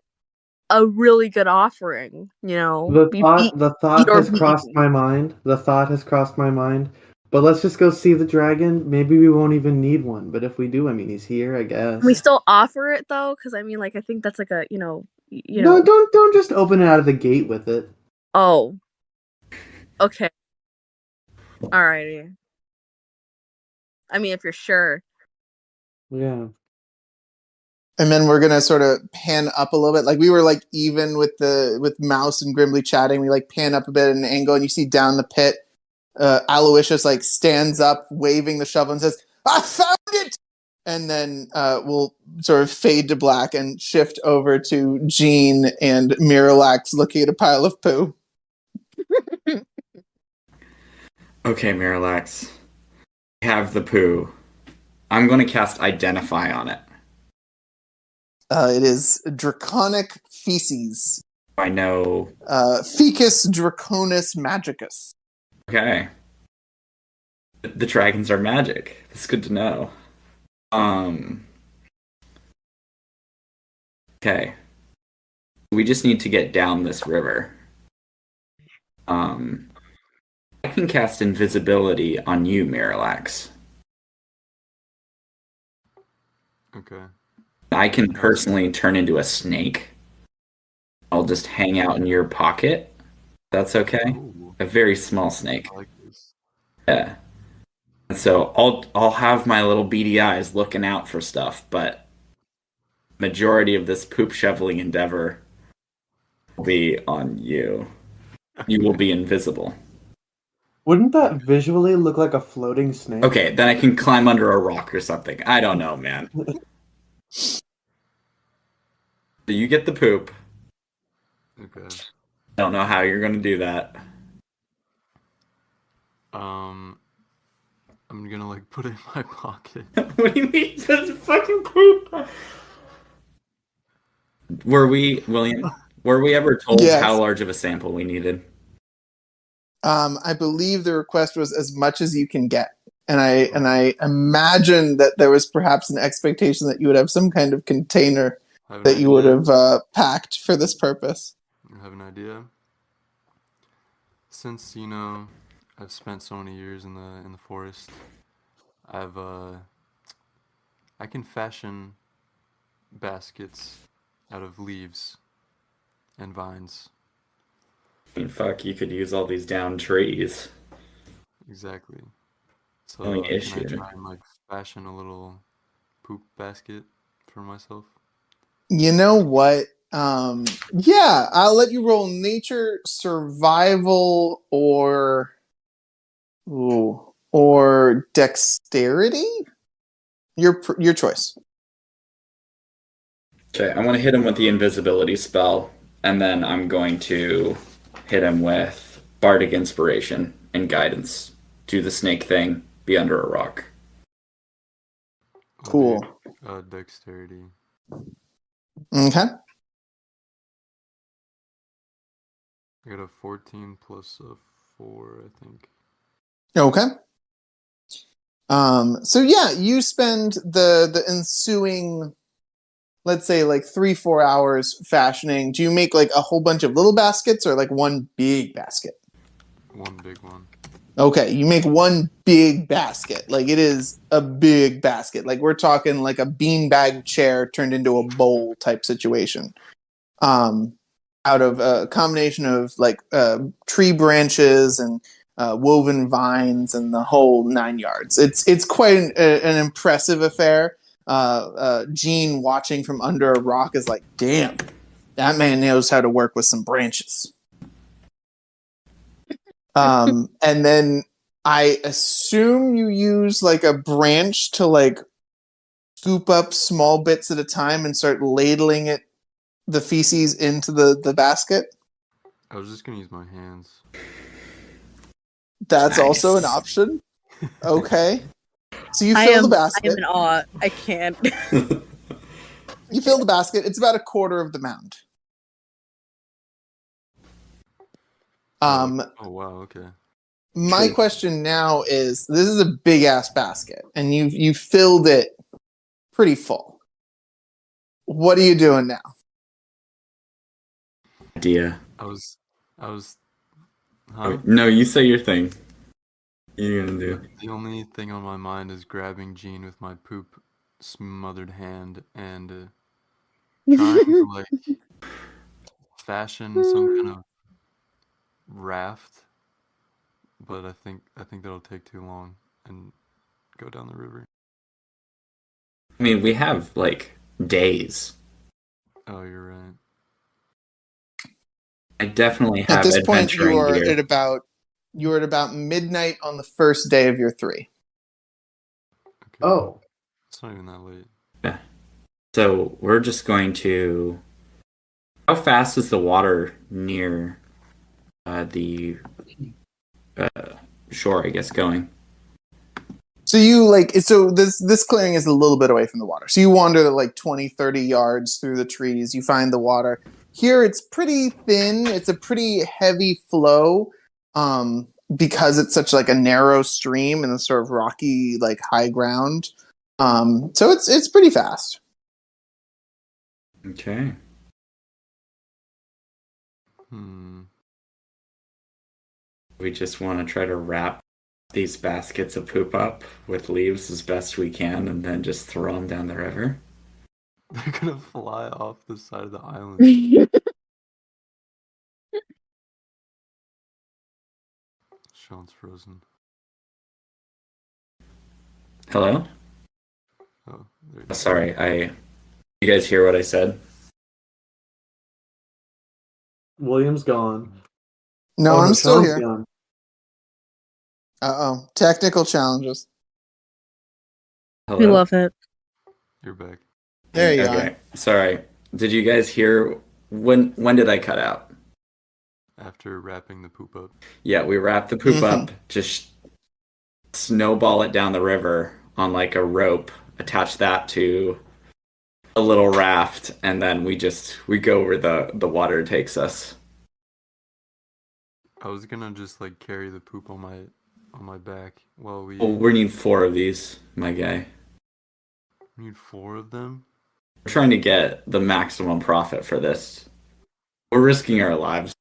a really good offering. The thought has crossed my mind. The thought has crossed my mind. But let's just go see the dragon. Maybe we won't even need one. But if we do, I mean, he's here, I guess. We still offer it though, because I mean, like, I think that's like a No, don't just open it out of the gate with it. Oh. Okay. Alrighty. I mean, if you're sure. Yeah. And then we're gonna sort of pan up a little bit. Like we were like even with Mouse and Grimly chatting. We like pan up a bit at an angle, and you see down the pit, Aloysius like stands up, waving the shovel, and says, "I found it!" And then we'll sort of fade to black and shift over to Jean and Miralax looking at a pile of poo. Okay, Miralax. I have the poo. I'm going to cast Identify on it. It is draconic feces. I know. Fecus draconis magicus. Okay. The dragons are magic. That's good to know. Okay. We just need to get down this river. I can cast invisibility on you, Miralax. Okay. I can personally turn into a snake. I'll just hang out in your pocket. That's okay. Ooh, A very small snake. I like this. Yeah. And so I'll have my little beady eyes looking out for stuff, but majority of this poop shoveling endeavor will be on you. You will be invisible. Wouldn't that visually look like a floating snake? Okay, then I can climb under a rock or something. I don't know, man. So you get the poop. Okay. Don't know how you're gonna do that. I'm gonna like put it in my pocket. What do you mean? That's fucking poop. Were we, William? Were we ever told Yes. how large of a sample we needed? I believe the request was as much as you can get, and I imagine that there was perhaps an expectation that you would have some kind of container that you would have packed for this purpose. I have an idea. Since I've spent so many years in the forest, I can fashion baskets out of leaves and vines. I mean, fuck, you could use all these down trees. Exactly. So Only can issue. I try and like fashion a little poop basket for myself? You know what? Yeah, I'll let you roll nature, survival, or dexterity. Your choice. Okay, I want to hit him with the invisibility spell, and then I'm going to hit him with Bardic Inspiration and Guidance. Do the snake thing, be under a rock. Cool. Dexterity. Okay. I got a 14 plus a 4, I think. Okay. So yeah, you spend the ensuing, let's say, like 3-4 hours fashioning. Do you make like a whole bunch of little baskets or like one big basket? One big one. Okay, you make one big basket. Like it is a big basket. Like we're talking like a beanbag chair turned into a bowl type situation. Out of a combination of like tree branches and woven vines and the whole 9 yards. It's quite an impressive affair. Jean, watching from under a rock, is like, damn, that man knows how to work with some branches. And then I assume you use like a branch to like scoop up small bits at a time and start ladling the feces into the basket. I was just gonna use my hands. That's Nice. also an option. Okay. So you fill the basket. I am in awe. I can't. You fill the basket. It's about a quarter of the mound. Oh wow, okay. My question now is: this is a big ass basket, and you filled it pretty full. What are you doing now? Idea. I was. Huh? No, you say your thing. you gonna do? The only thing on my mind is grabbing Jean with my poop smothered hand and trying to like fashion some kind of raft, but I think that'll take too long and go down the river. I mean, we have like days. Oh, you're right. I definitely have At this point, adventuring gear. you're at about midnight on the first day of your 3. Okay. Oh. It's not even that late. Yeah. So we're just going to. How fast is the water near the shore? I guess going. So this clearing is a little bit away from the water. So you wander like 20, 30 yards through the trees. You find the water. Here it's pretty thin. It's a pretty heavy flow because it's such like a narrow stream and a sort of rocky like high ground. So it's pretty fast. Okay. We just want to try to wrap these baskets of poop up with leaves as best we can and then just throw them down the river. They're gonna fly off the side of the island. Sean's frozen. Hello? Oh, there you go. Sorry, you guys hear what I said? William's gone. No, I'm still here. Gone. Technical challenges. Hello? We love it. You're back. There you are. Sorry. Did you guys hear when did I cut out? After wrapping the poop up. Yeah, we wrapped the poop up, just snowball it down the river on like a rope, attach that to a little raft, and then we go where the water takes us. I was gonna just like carry the poop on my back while we. Well, we need 4 of these, my guy. We need 4 of them. We're trying to get the maximum profit for this. We're risking our lives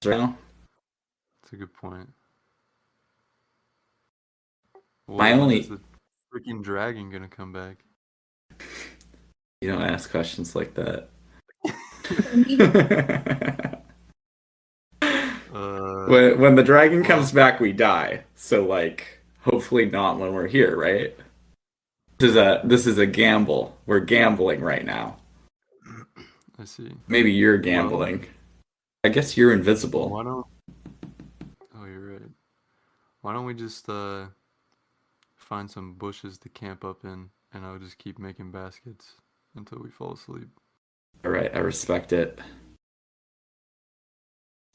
right now. That's a good point. When is the freaking dragon gonna come back? You don't ask questions like that. When the dragon comes back, we die. So, like, hopefully not when we're here, right? This is a gamble. We're gambling right now. I see. Maybe you're gambling. I guess you're invisible. Oh, you're right. Why don't we just find some bushes to camp up in, and I'll just keep making baskets until we fall asleep. All right, I respect it.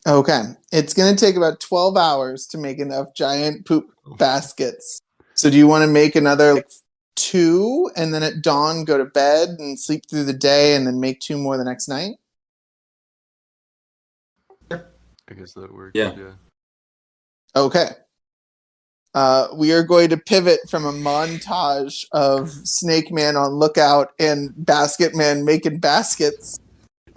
Okay. It's going to take about 12 hours to make enough giant poop baskets. So do you want to make another 2 and then at dawn go to bed and sleep through the day and then make 2 more the next night? I guess that works. Yeah. Okay. We are going to pivot from a montage of Snake Man on lookout and Basket Man making baskets.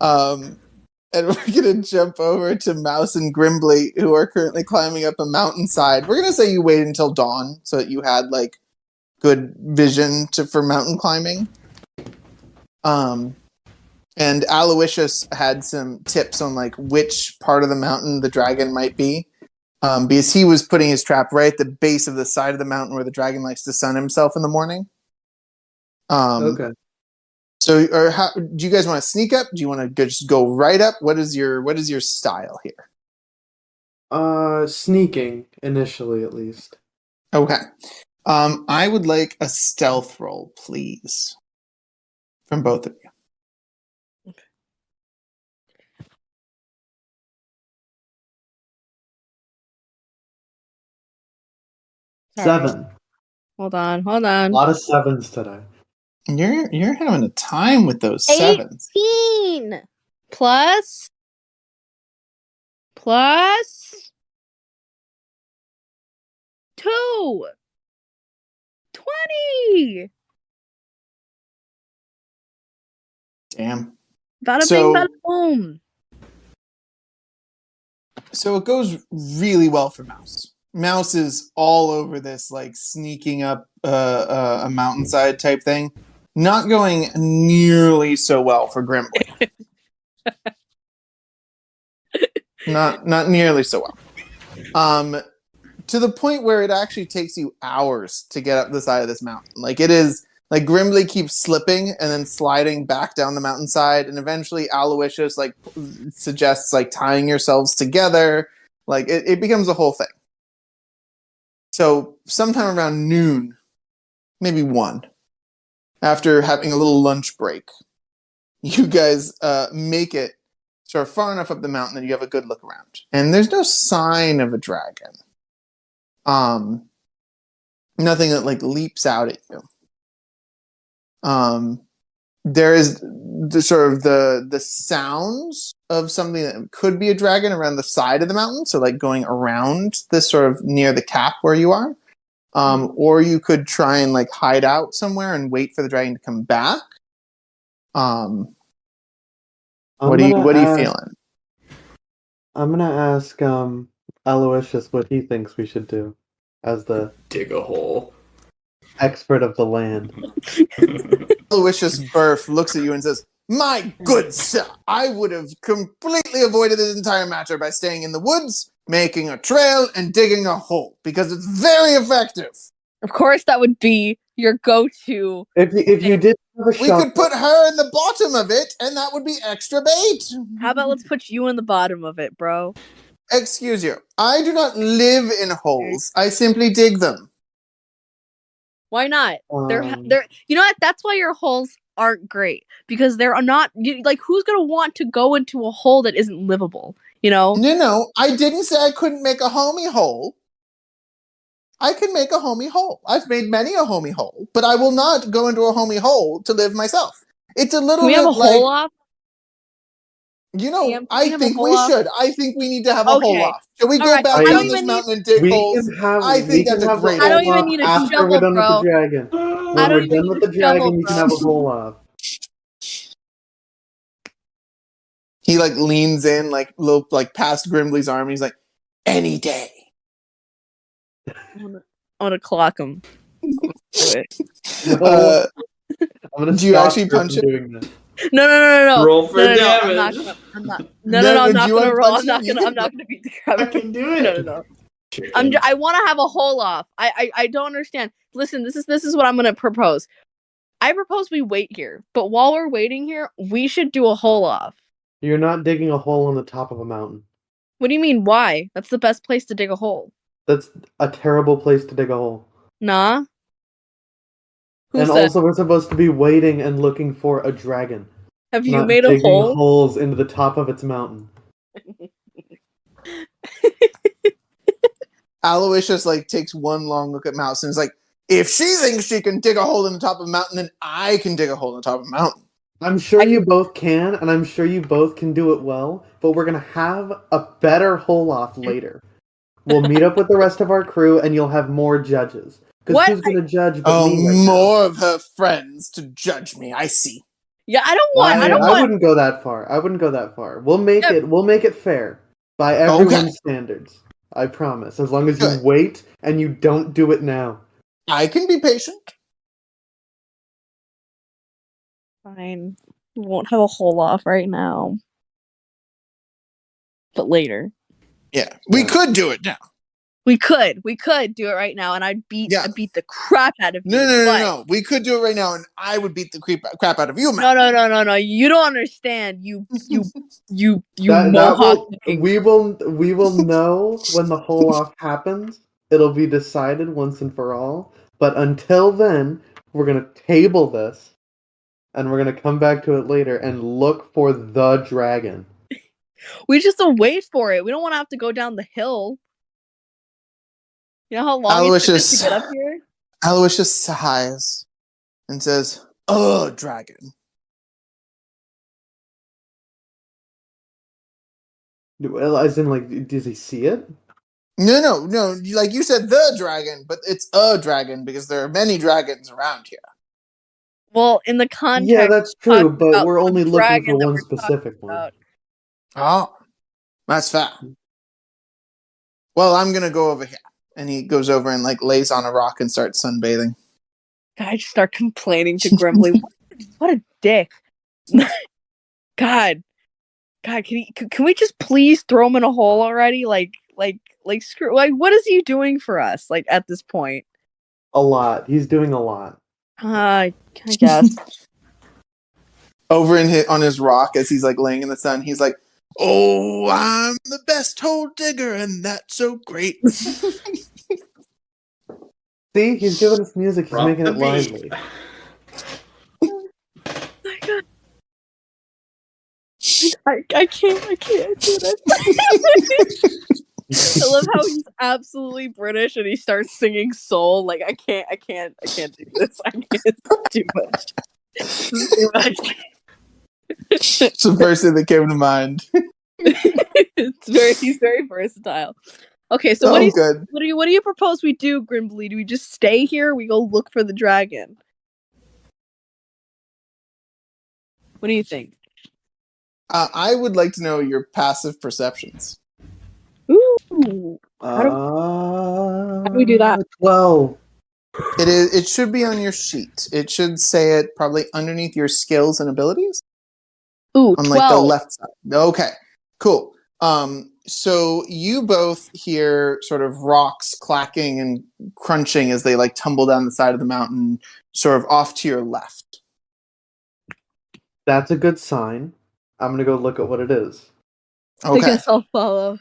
And we're going to jump over to Mouse and Grimbly, who are currently climbing up a mountainside. We're going to say you wait until dawn so that you had like good vision for mountain climbing. And Aloysius had some tips on like which part of the mountain the dragon might be. Because he was putting his trap right at the base of the side of the mountain where the dragon likes to sun himself in the morning. Okay. So, do you guys want to sneak up? Do you want to just go right up? What is your style here? Sneaking initially, at least. Okay. I would like a stealth roll, please, from both of you. Okay. Sorry. 7. Hold on. A lot of 7s today. You're having a time with those 7s. 18 plus 2. 20. Damn. Bada bing, bada boom. So it goes really well for Mouse. Mouse is all over this, like sneaking up a mountainside type thing. Not going nearly so well for Grimly. not nearly so well. To the point where it actually takes you hours to get up the side of this mountain. Like it is, like Grimly keeps slipping and then sliding back down the mountainside, and eventually Aloysius like suggests like tying yourselves together. Like it becomes a whole thing. So sometime around noon, maybe 1, after having a little lunch break, you guys make it sort of far enough up the mountain that you have a good look around. And there's no sign of a dragon. Nothing that like leaps out at you. There is the sort of the sounds of something that could be a dragon around the side of the mountain, so like going around this sort of near the cap where you are. Or you could try and like hide out somewhere and wait for the dragon to come back. What are you feeling? I'm gonna ask Aloysius what he thinks we should do as the dig a hole expert of the land. Aloysius Burf looks at you and says, "My good sir, I would have completely avoided this entire matter by staying in the woods, making a trail, and digging a hole, because it's very effective." Of course, that would be your go-to. If you did have a we could put her in the bottom of it, and that would be extra bait. How about let's put you in the bottom of it, bro? Excuse you. I do not live in holes. I simply dig them. Why not? They're you know what? That's why your holes aren't great, because they're not like, who's gonna want to go into a hole that isn't livable? You know? No. I didn't say I couldn't make a homie hole. I can make a homie hole. I've made many a homie hole, but I will not go into a homie hole to live myself. It's a little Can we bit have a like, hole off? You know, I think we should. I think we need to have a hole off. Should we go right. back down this mountain and dig holes? I think that's a great idea. I don't even need a after shovel, we're done bro. with the dragon. When we're done with the dragon, you can have a hole off. He like leans in, like past Grimly's arm. He's like, "Any day." I want to clock him. Do you actually punch him? doing this. No. Roll for damage. I'm not gonna roll. I'm not gonna beat the crap. I can do it. No. I want to have a hole off. I don't understand. Listen, this is what I'm gonna propose. I propose we wait here, but while we're waiting here, we should do a hole off. You're not digging a hole on the top of a mountain. What do you mean? Why? That's the best place to dig a hole. That's a terrible place to dig a hole. Nah. Also, we're supposed to be waiting and looking for a dragon. Have you made a hole? Digging holes into the top of its mountain. Aloysius takes one long look at Mouse and is like, "If she thinks she can dig a hole in the top of a mountain, then I can dig a hole in the top of a mountain." I'm sure you both can, and I'm sure you both can do it well, but we're gonna have a better hole off later. We'll meet up with the rest of our crew, and you'll have more judges. Because who's gonna judge but me right more now? of her friends to judge me, I see. Yeah, I wouldn't go that far. We'll make it fair by everyone's standards. I promise. As long as you wait and you don't do it now. I can be patient. Fine. We won't have a hole off right now. But later. Yeah. We could do it now. We could do it right now, and I'd beat the crap out of you. No. We could do it right now, and I would beat the crap out of you, man. No. You don't understand. You Mohawk. We will know when the hole off happens. It'll be decided once and for all. But until then, we're gonna table this, and we're gonna come back to it later and look for the dragon. We just don't wait for it. We don't want to have to go down the hill. You know how long it took to get up here? Aloysius sighs and says, "Oh, dragon." Well, as in, does he see it? No. Like you said, the dragon, but it's a dragon because there are many dragons around here. Well, in the context... Yeah, that's true, but we're only looking for one specific one. Oh, that's fair. Well, I'm going to go over here. And he goes over and like lays on a rock and starts sunbathing. I just start complaining to Grimbly. What a dick. God, can we just please throw him in a hole already? Like screw. Like, what is he doing for us? Like at this point, a lot. He's doing a lot. I guess. Over on his rock as he's like laying in the sun, he's like, "Oh, I'm the best hole digger, and that's so great." See, he's giving us music. He's making it lively. Oh my God. I can't do this. I love how he's absolutely British and he starts singing soul. Like I can't do this. I can't do much. This is too much. It's the first thing that came to mind. He's very versatile. Okay, so what do you propose we do, Grimbly? Do we just stay here? Or we go look for the dragon? What do you think? I would like to know your passive perceptions. Ooh. How do we do that? 12. It should be on your sheet. It should say it probably underneath your skills and abilities. Ooh, on 12. like the left side. Okay, cool. So you both hear sort of rocks clacking and crunching as they like tumble down the side of the mountain, sort of off to your left. That's a good sign. I'm gonna go look at what it is. Okay. I guess I'll follow.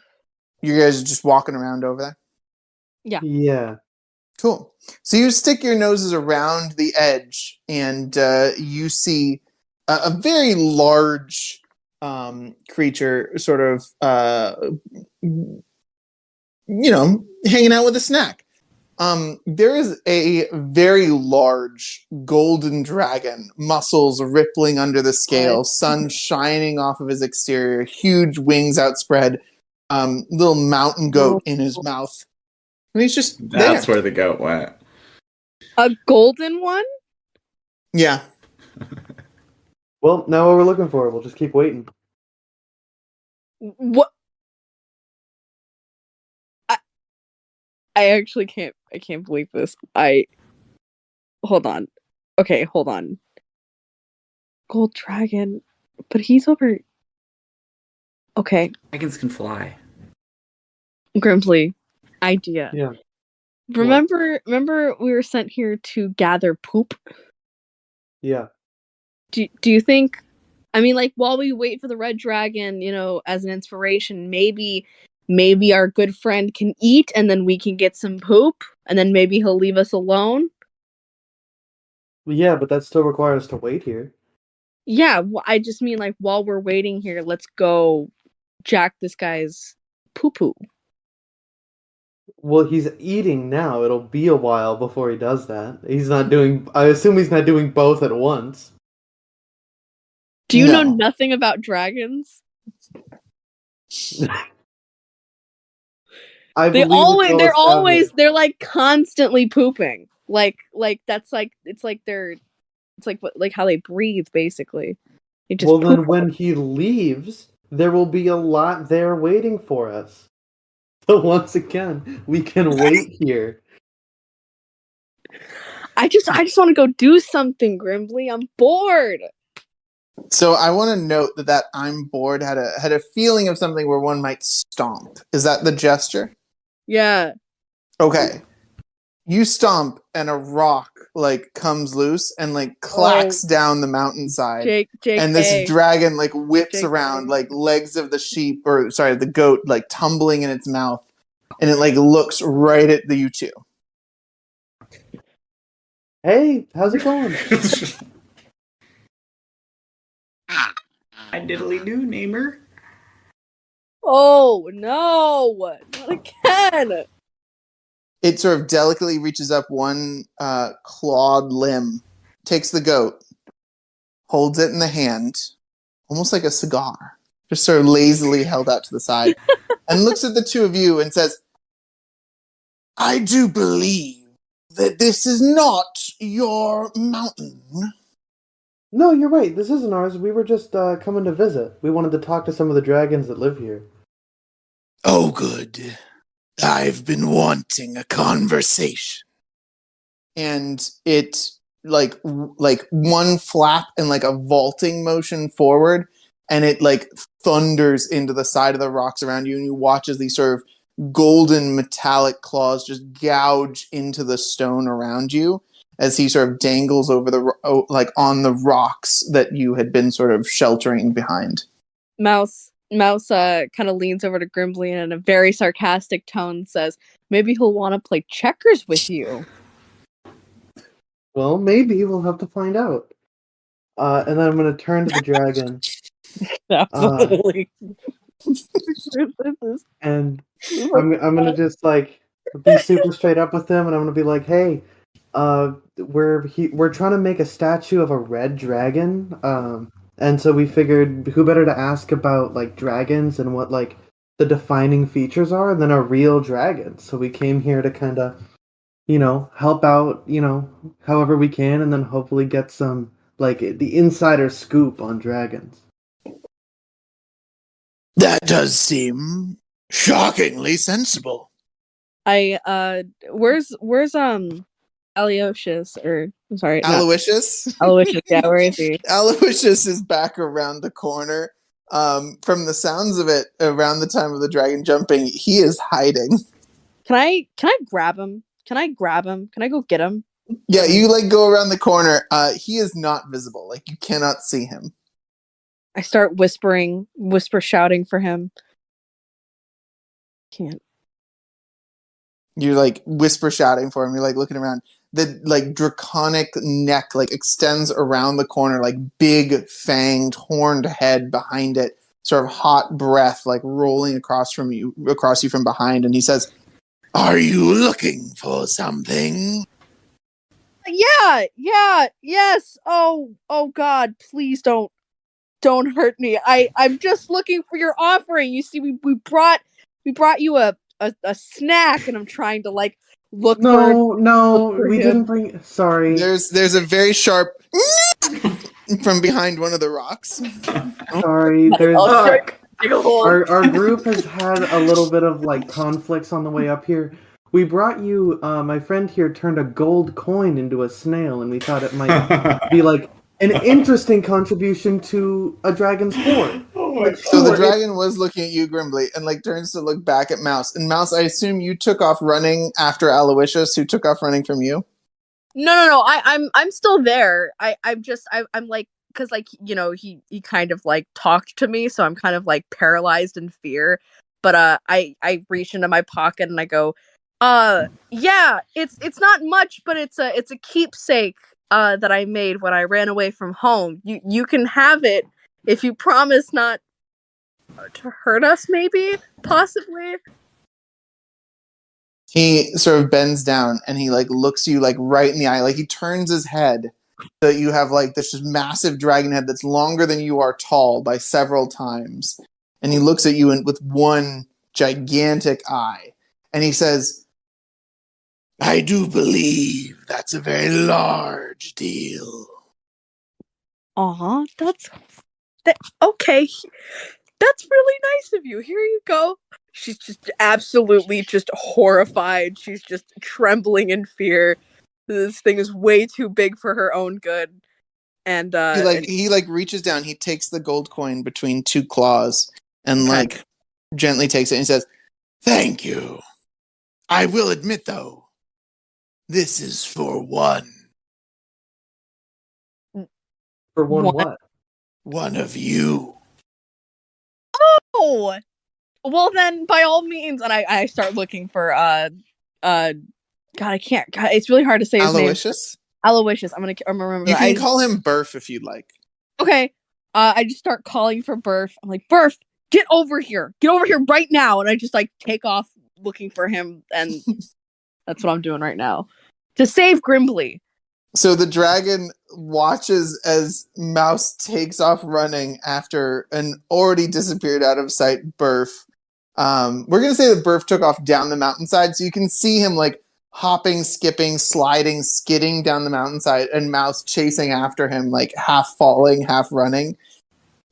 You guys are just walking around over there? Yeah. Yeah. Cool. So you stick your noses around the edge and you see a very large creature sort of, hanging out with a snack. There is a very large golden dragon, muscles rippling under the scale, sun shining off of his exterior, huge wings outspread, little mountain goat in his mouth. And he's just That's there. where the goat went. A golden one? Yeah. Well, now what we're looking for. We'll just keep waiting. What? I actually can't. I can't believe this. Hold on. Okay, hold on. Gold dragon, but he's over. Okay. Dragons can fly. Grimsley, idea. Yeah. Remember we were sent here to gather poop? Yeah. Do you think, I mean, like, while we wait for the red dragon, as an inspiration, maybe our good friend can eat and then we can get some poop and then maybe he'll leave us alone? Yeah, but that still requires us to wait here. Yeah, I just mean, like, while we're waiting here, let's go jack this guy's poo-poo. Well, he's eating now. It'll be a while before he does that. I assume he's not doing both at once. Do you know nothing about dragons? They're like constantly pooping. Like that's like it's like how they breathe basically. Well, then when he leaves, there will be a lot there waiting for us. So once again, we can wait here. I just want to go do something, Grimbly. I'm bored. So I want to note that I'm bored had a feeling of something where one might stomp. Is that the gesture? Yeah. Okay. You stomp and a rock like comes loose and like clacks down the mountainside. And this dragon like whips around like legs of the goat like tumbling in its mouth. And it like looks right at you two. Hey, how's it going? I diddly do, Namer. Oh no! Not again! It sort of delicately reaches up one clawed limb, takes the goat, holds it in the hand, almost like a cigar, just sort of lazily held out to the side, and looks at the two of you and says, "I do believe that this is not your mountain." No, you're right. This isn't ours. We were just coming to visit. We wanted to talk to some of the dragons that live here. Oh, good. I've been wanting a conversation. And it like one flap and like a vaulting motion forward, and it like thunders into the side of the rocks around you, and you watch as these sort of golden metallic claws just gouge into the stone around you as he sort of dangles over the on the rocks that you had been sort of sheltering behind. Mouse kind of leans over to Grimbly and in a very sarcastic tone says, "Maybe he'll want to play checkers with you." Well, maybe we'll have to find out. And then I'm going to turn to the dragon. Absolutely. And I'm going to just like be super straight up with him, and I'm going to be like, "Hey, we're trying to make a statue of a red dragon. And so we figured who better to ask about like dragons and what like the defining features are than a real dragon. So we came here to kind of, help out, however we can, and then hopefully get some like the insider scoop on dragons." That does seem shockingly sensible. Where's Aloysius, or I'm sorry, Aloysius? Aloysius, yeah, where is he? Aloysius is back around the corner. From the sounds of it, around the time of the dragon jumping, he is hiding. Can I grab him? Can I go get him? Yeah, you like go around the corner. He is not visible. Like you cannot see him. I start whisper shouting for him. Can't. You're like whisper shouting for him. You're like looking around. The like draconic neck like extends around the corner, like big fanged horned head behind it, sort of hot breath like rolling across you from behind, and he says, "Are you looking for something?" Yeah, yes. Oh God, please don't hurt me. I'm just looking for your offering. You see, we brought you a snack, and I'm trying to like look. No, we didn't bring. Sorry. There's a very sharp from behind one of the rocks. Sorry, there's our group has had a little bit of like conflicts on the way up here. We brought you. My friend here turned a gold coin into a snail, and we thought it might be like an interesting contribution to a dragon's hoard. So the dragon was looking at you, Grimbly, and like turns to look back at Mouse. And Mouse, I assume you took off running after Aloysius, who took off running from you. No. I'm still there. I'm like, because like he kind of like talked to me, so I'm kind of like paralyzed in fear. But I reach into my pocket and I go, yeah, it's not much, but it's a keepsake that I made when I ran away from home. You can have it if you promise not to hurt us, maybe, possibly. He sort of bends down and he like looks you like right in the eye. Like he turns his head so that you have like this just massive dragon head that's longer than you are tall by several times. And he looks at you with one gigantic eye. And he says, "I do believe that's a very large deal." Okay. That's really nice of you. Here you go. She's just absolutely just horrified. She's just trembling in fear. This thing is way too big for her own good. And he reaches down, he takes the gold coin between two claws and like gently takes it and he says, "Thank you. I will admit though, this is for one." For one what? One of you. Oh, well then, by all means, and I start looking for God, I can't. God, it's really hard to say his Aloysius? name. Aloysius. I'm gonna remember. You can call him Burf if you'd like. Okay. I just start calling for Burf. I'm like, "Burf, get over here! Get over here right now!" And I just like take off looking for him, and that's what I'm doing right now to save Grimbly. So the dragon watches as Mouse takes off running after an already disappeared out of sight Burf. We're going to say that Burf took off down the mountainside, so you can see him like hopping, skipping, sliding, skidding down the mountainside, and Mouse chasing after him, like half falling, half running.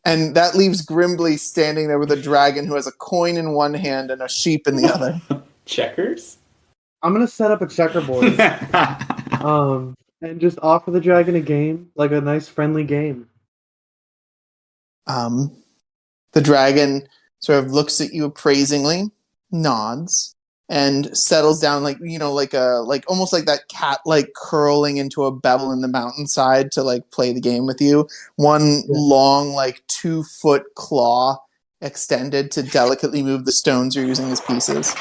And that leaves Grimbly standing there with a dragon who has a coin in one hand and a sheep in the other. Checkers? I'm gonna set up a checkerboard. And just offer the dragon a game, like a nice friendly game. The dragon sort of looks at you appraisingly, nods, and settles down like almost like that cat like curling into a bevel in the mountainside to like play the game with you. One long 2-foot claw extended to delicately move the stones you're using as pieces.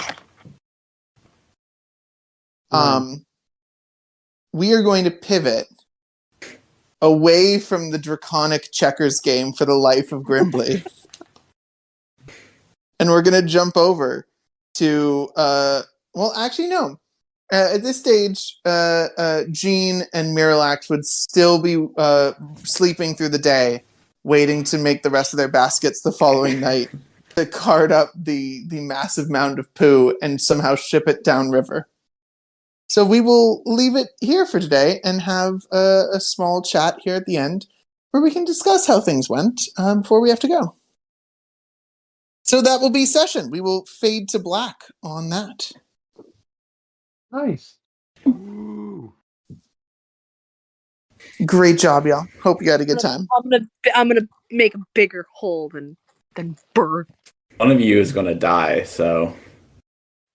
We are going to pivot away from the draconic checkers game for the life of Grimbley. And we're going to jump over to, no. At this stage, Jean and Miralax would still be sleeping through the day, waiting to make the rest of their baskets the following night to cart up the massive mound of poo and somehow ship it downriver. So we will leave it here for today and have a small chat here at the end where we can discuss how things went before we have to go. So that will be session. We will fade to black on that. Nice. Ooh. Great job, y'all. Hope you had a good time. I'm gonna make a bigger hole than Bird. One of you is gonna die, so.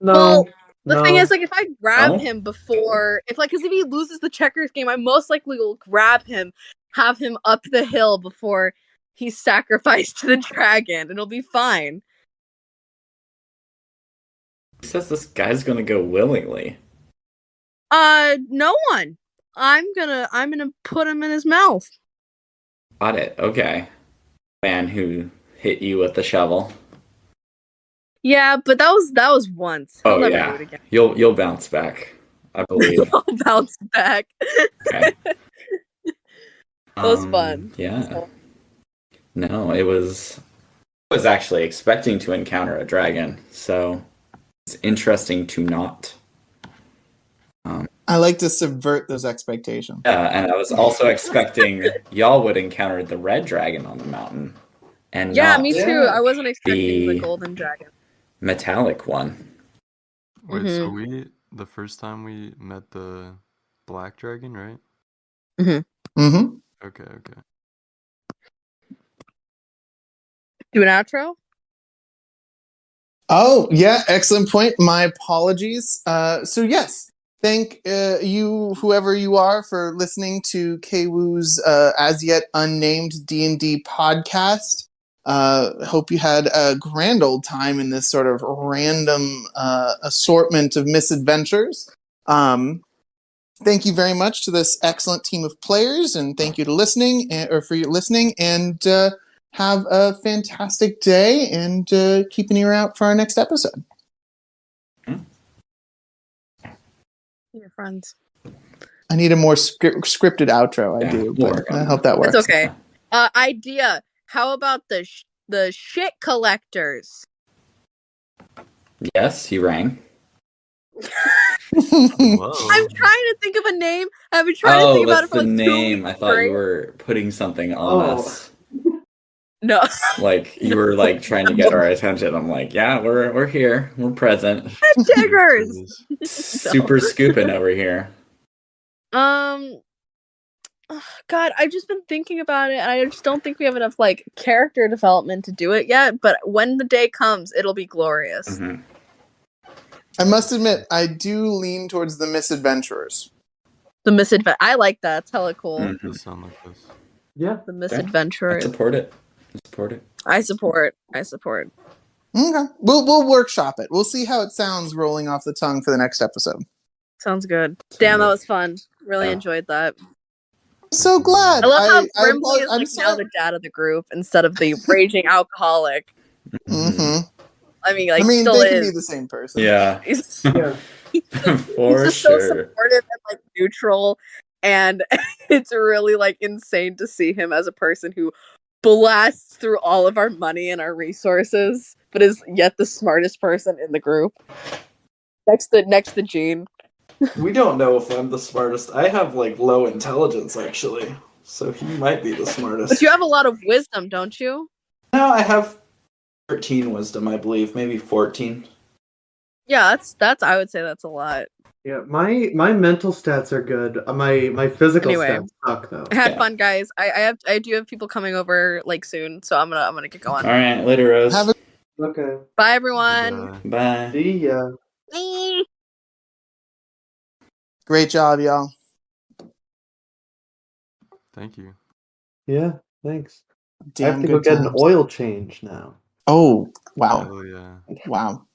No. Well, the thing is, if I grab him before, because if he loses the checkers game, I most likely will grab him, have him up the hill before he's sacrificed to the dragon, and it'll be fine. Who says this guy's gonna go willingly? No one. I'm gonna put him in his mouth. Got it. Okay. Man who hit you with the shovel. Yeah, but that was once. I'll never do it again. You'll bounce back, I believe. I'll bounce back. Okay. That was fun. Yeah. So. No, I was actually expecting to encounter a dragon, so it's interesting to not. I like to subvert those expectations. Yeah, and I was also expecting y'all would encounter the red dragon on the mountain. And me too. I wasn't expecting the golden dragon. Metallic one. Wait, so the first time we met the black dragon, right? Okay. Do an outro? Oh, yeah, excellent point. My apologies. So yes, thank you, whoever you are, for listening to KWOU's as yet unnamed D&D podcast. Hope you had a grand old time in this sort of random assortment of misadventures. Thank you very much to this excellent team of players, and thank you to for your listening, and have a fantastic day, and keep an ear out for our next episode. Your friends. I need a more scripted outro. I do, but I hope that works. It's okay. Idea. How about the shit collectors? Yes, he rang. I'm trying to think of a name. I've been trying to think about it for the like name. 2 weeks. I thought you were putting something on us. No. Like you were like trying to get our attention. I'm like, yeah, we're here. We're present. Diggers. Super scooping over here. God, I've just been thinking about it, and I just don't think we have enough character development to do it yet. But when the day comes, it'll be glorious. Mm-hmm. I must admit, I do lean towards the misadventurers. I like that. It's hella cool. Mm-hmm. Sound like this. Yeah. The misadventurers. I support it. I support. Okay, we'll workshop it. We'll see how it sounds rolling off the tongue for the next episode. Sounds good. Damn, that was fun. Really enjoyed that. So glad. I love how Grimbley is now the dad of the group instead of the raging alcoholic. Mm-hmm. I mean, still they can be the same person. Yeah. He's For just so supportive and neutral, and it's really insane to see him as a person who blasts through all of our money and our resources, but is yet the smartest person in the group. Next to Jean. We don't know if I'm the smartest. I have low intelligence actually, so he might be the smartest. But you have a lot of wisdom, don't you? No, I have 13 wisdom, I believe, maybe 14. Yeah, that's. I would say that's a lot. Yeah, my mental stats are good. My physical stats suck though. I had fun, guys. I do have people coming over like soon, so I'm gonna get going. All right, later, Rose. Okay. Bye, everyone. Bye. See ya. Bye. Great job, y'all. Thank you. Yeah, thanks. Damn I have to go good get an times. oil change now. Oh, wow. Hell yeah. Wow.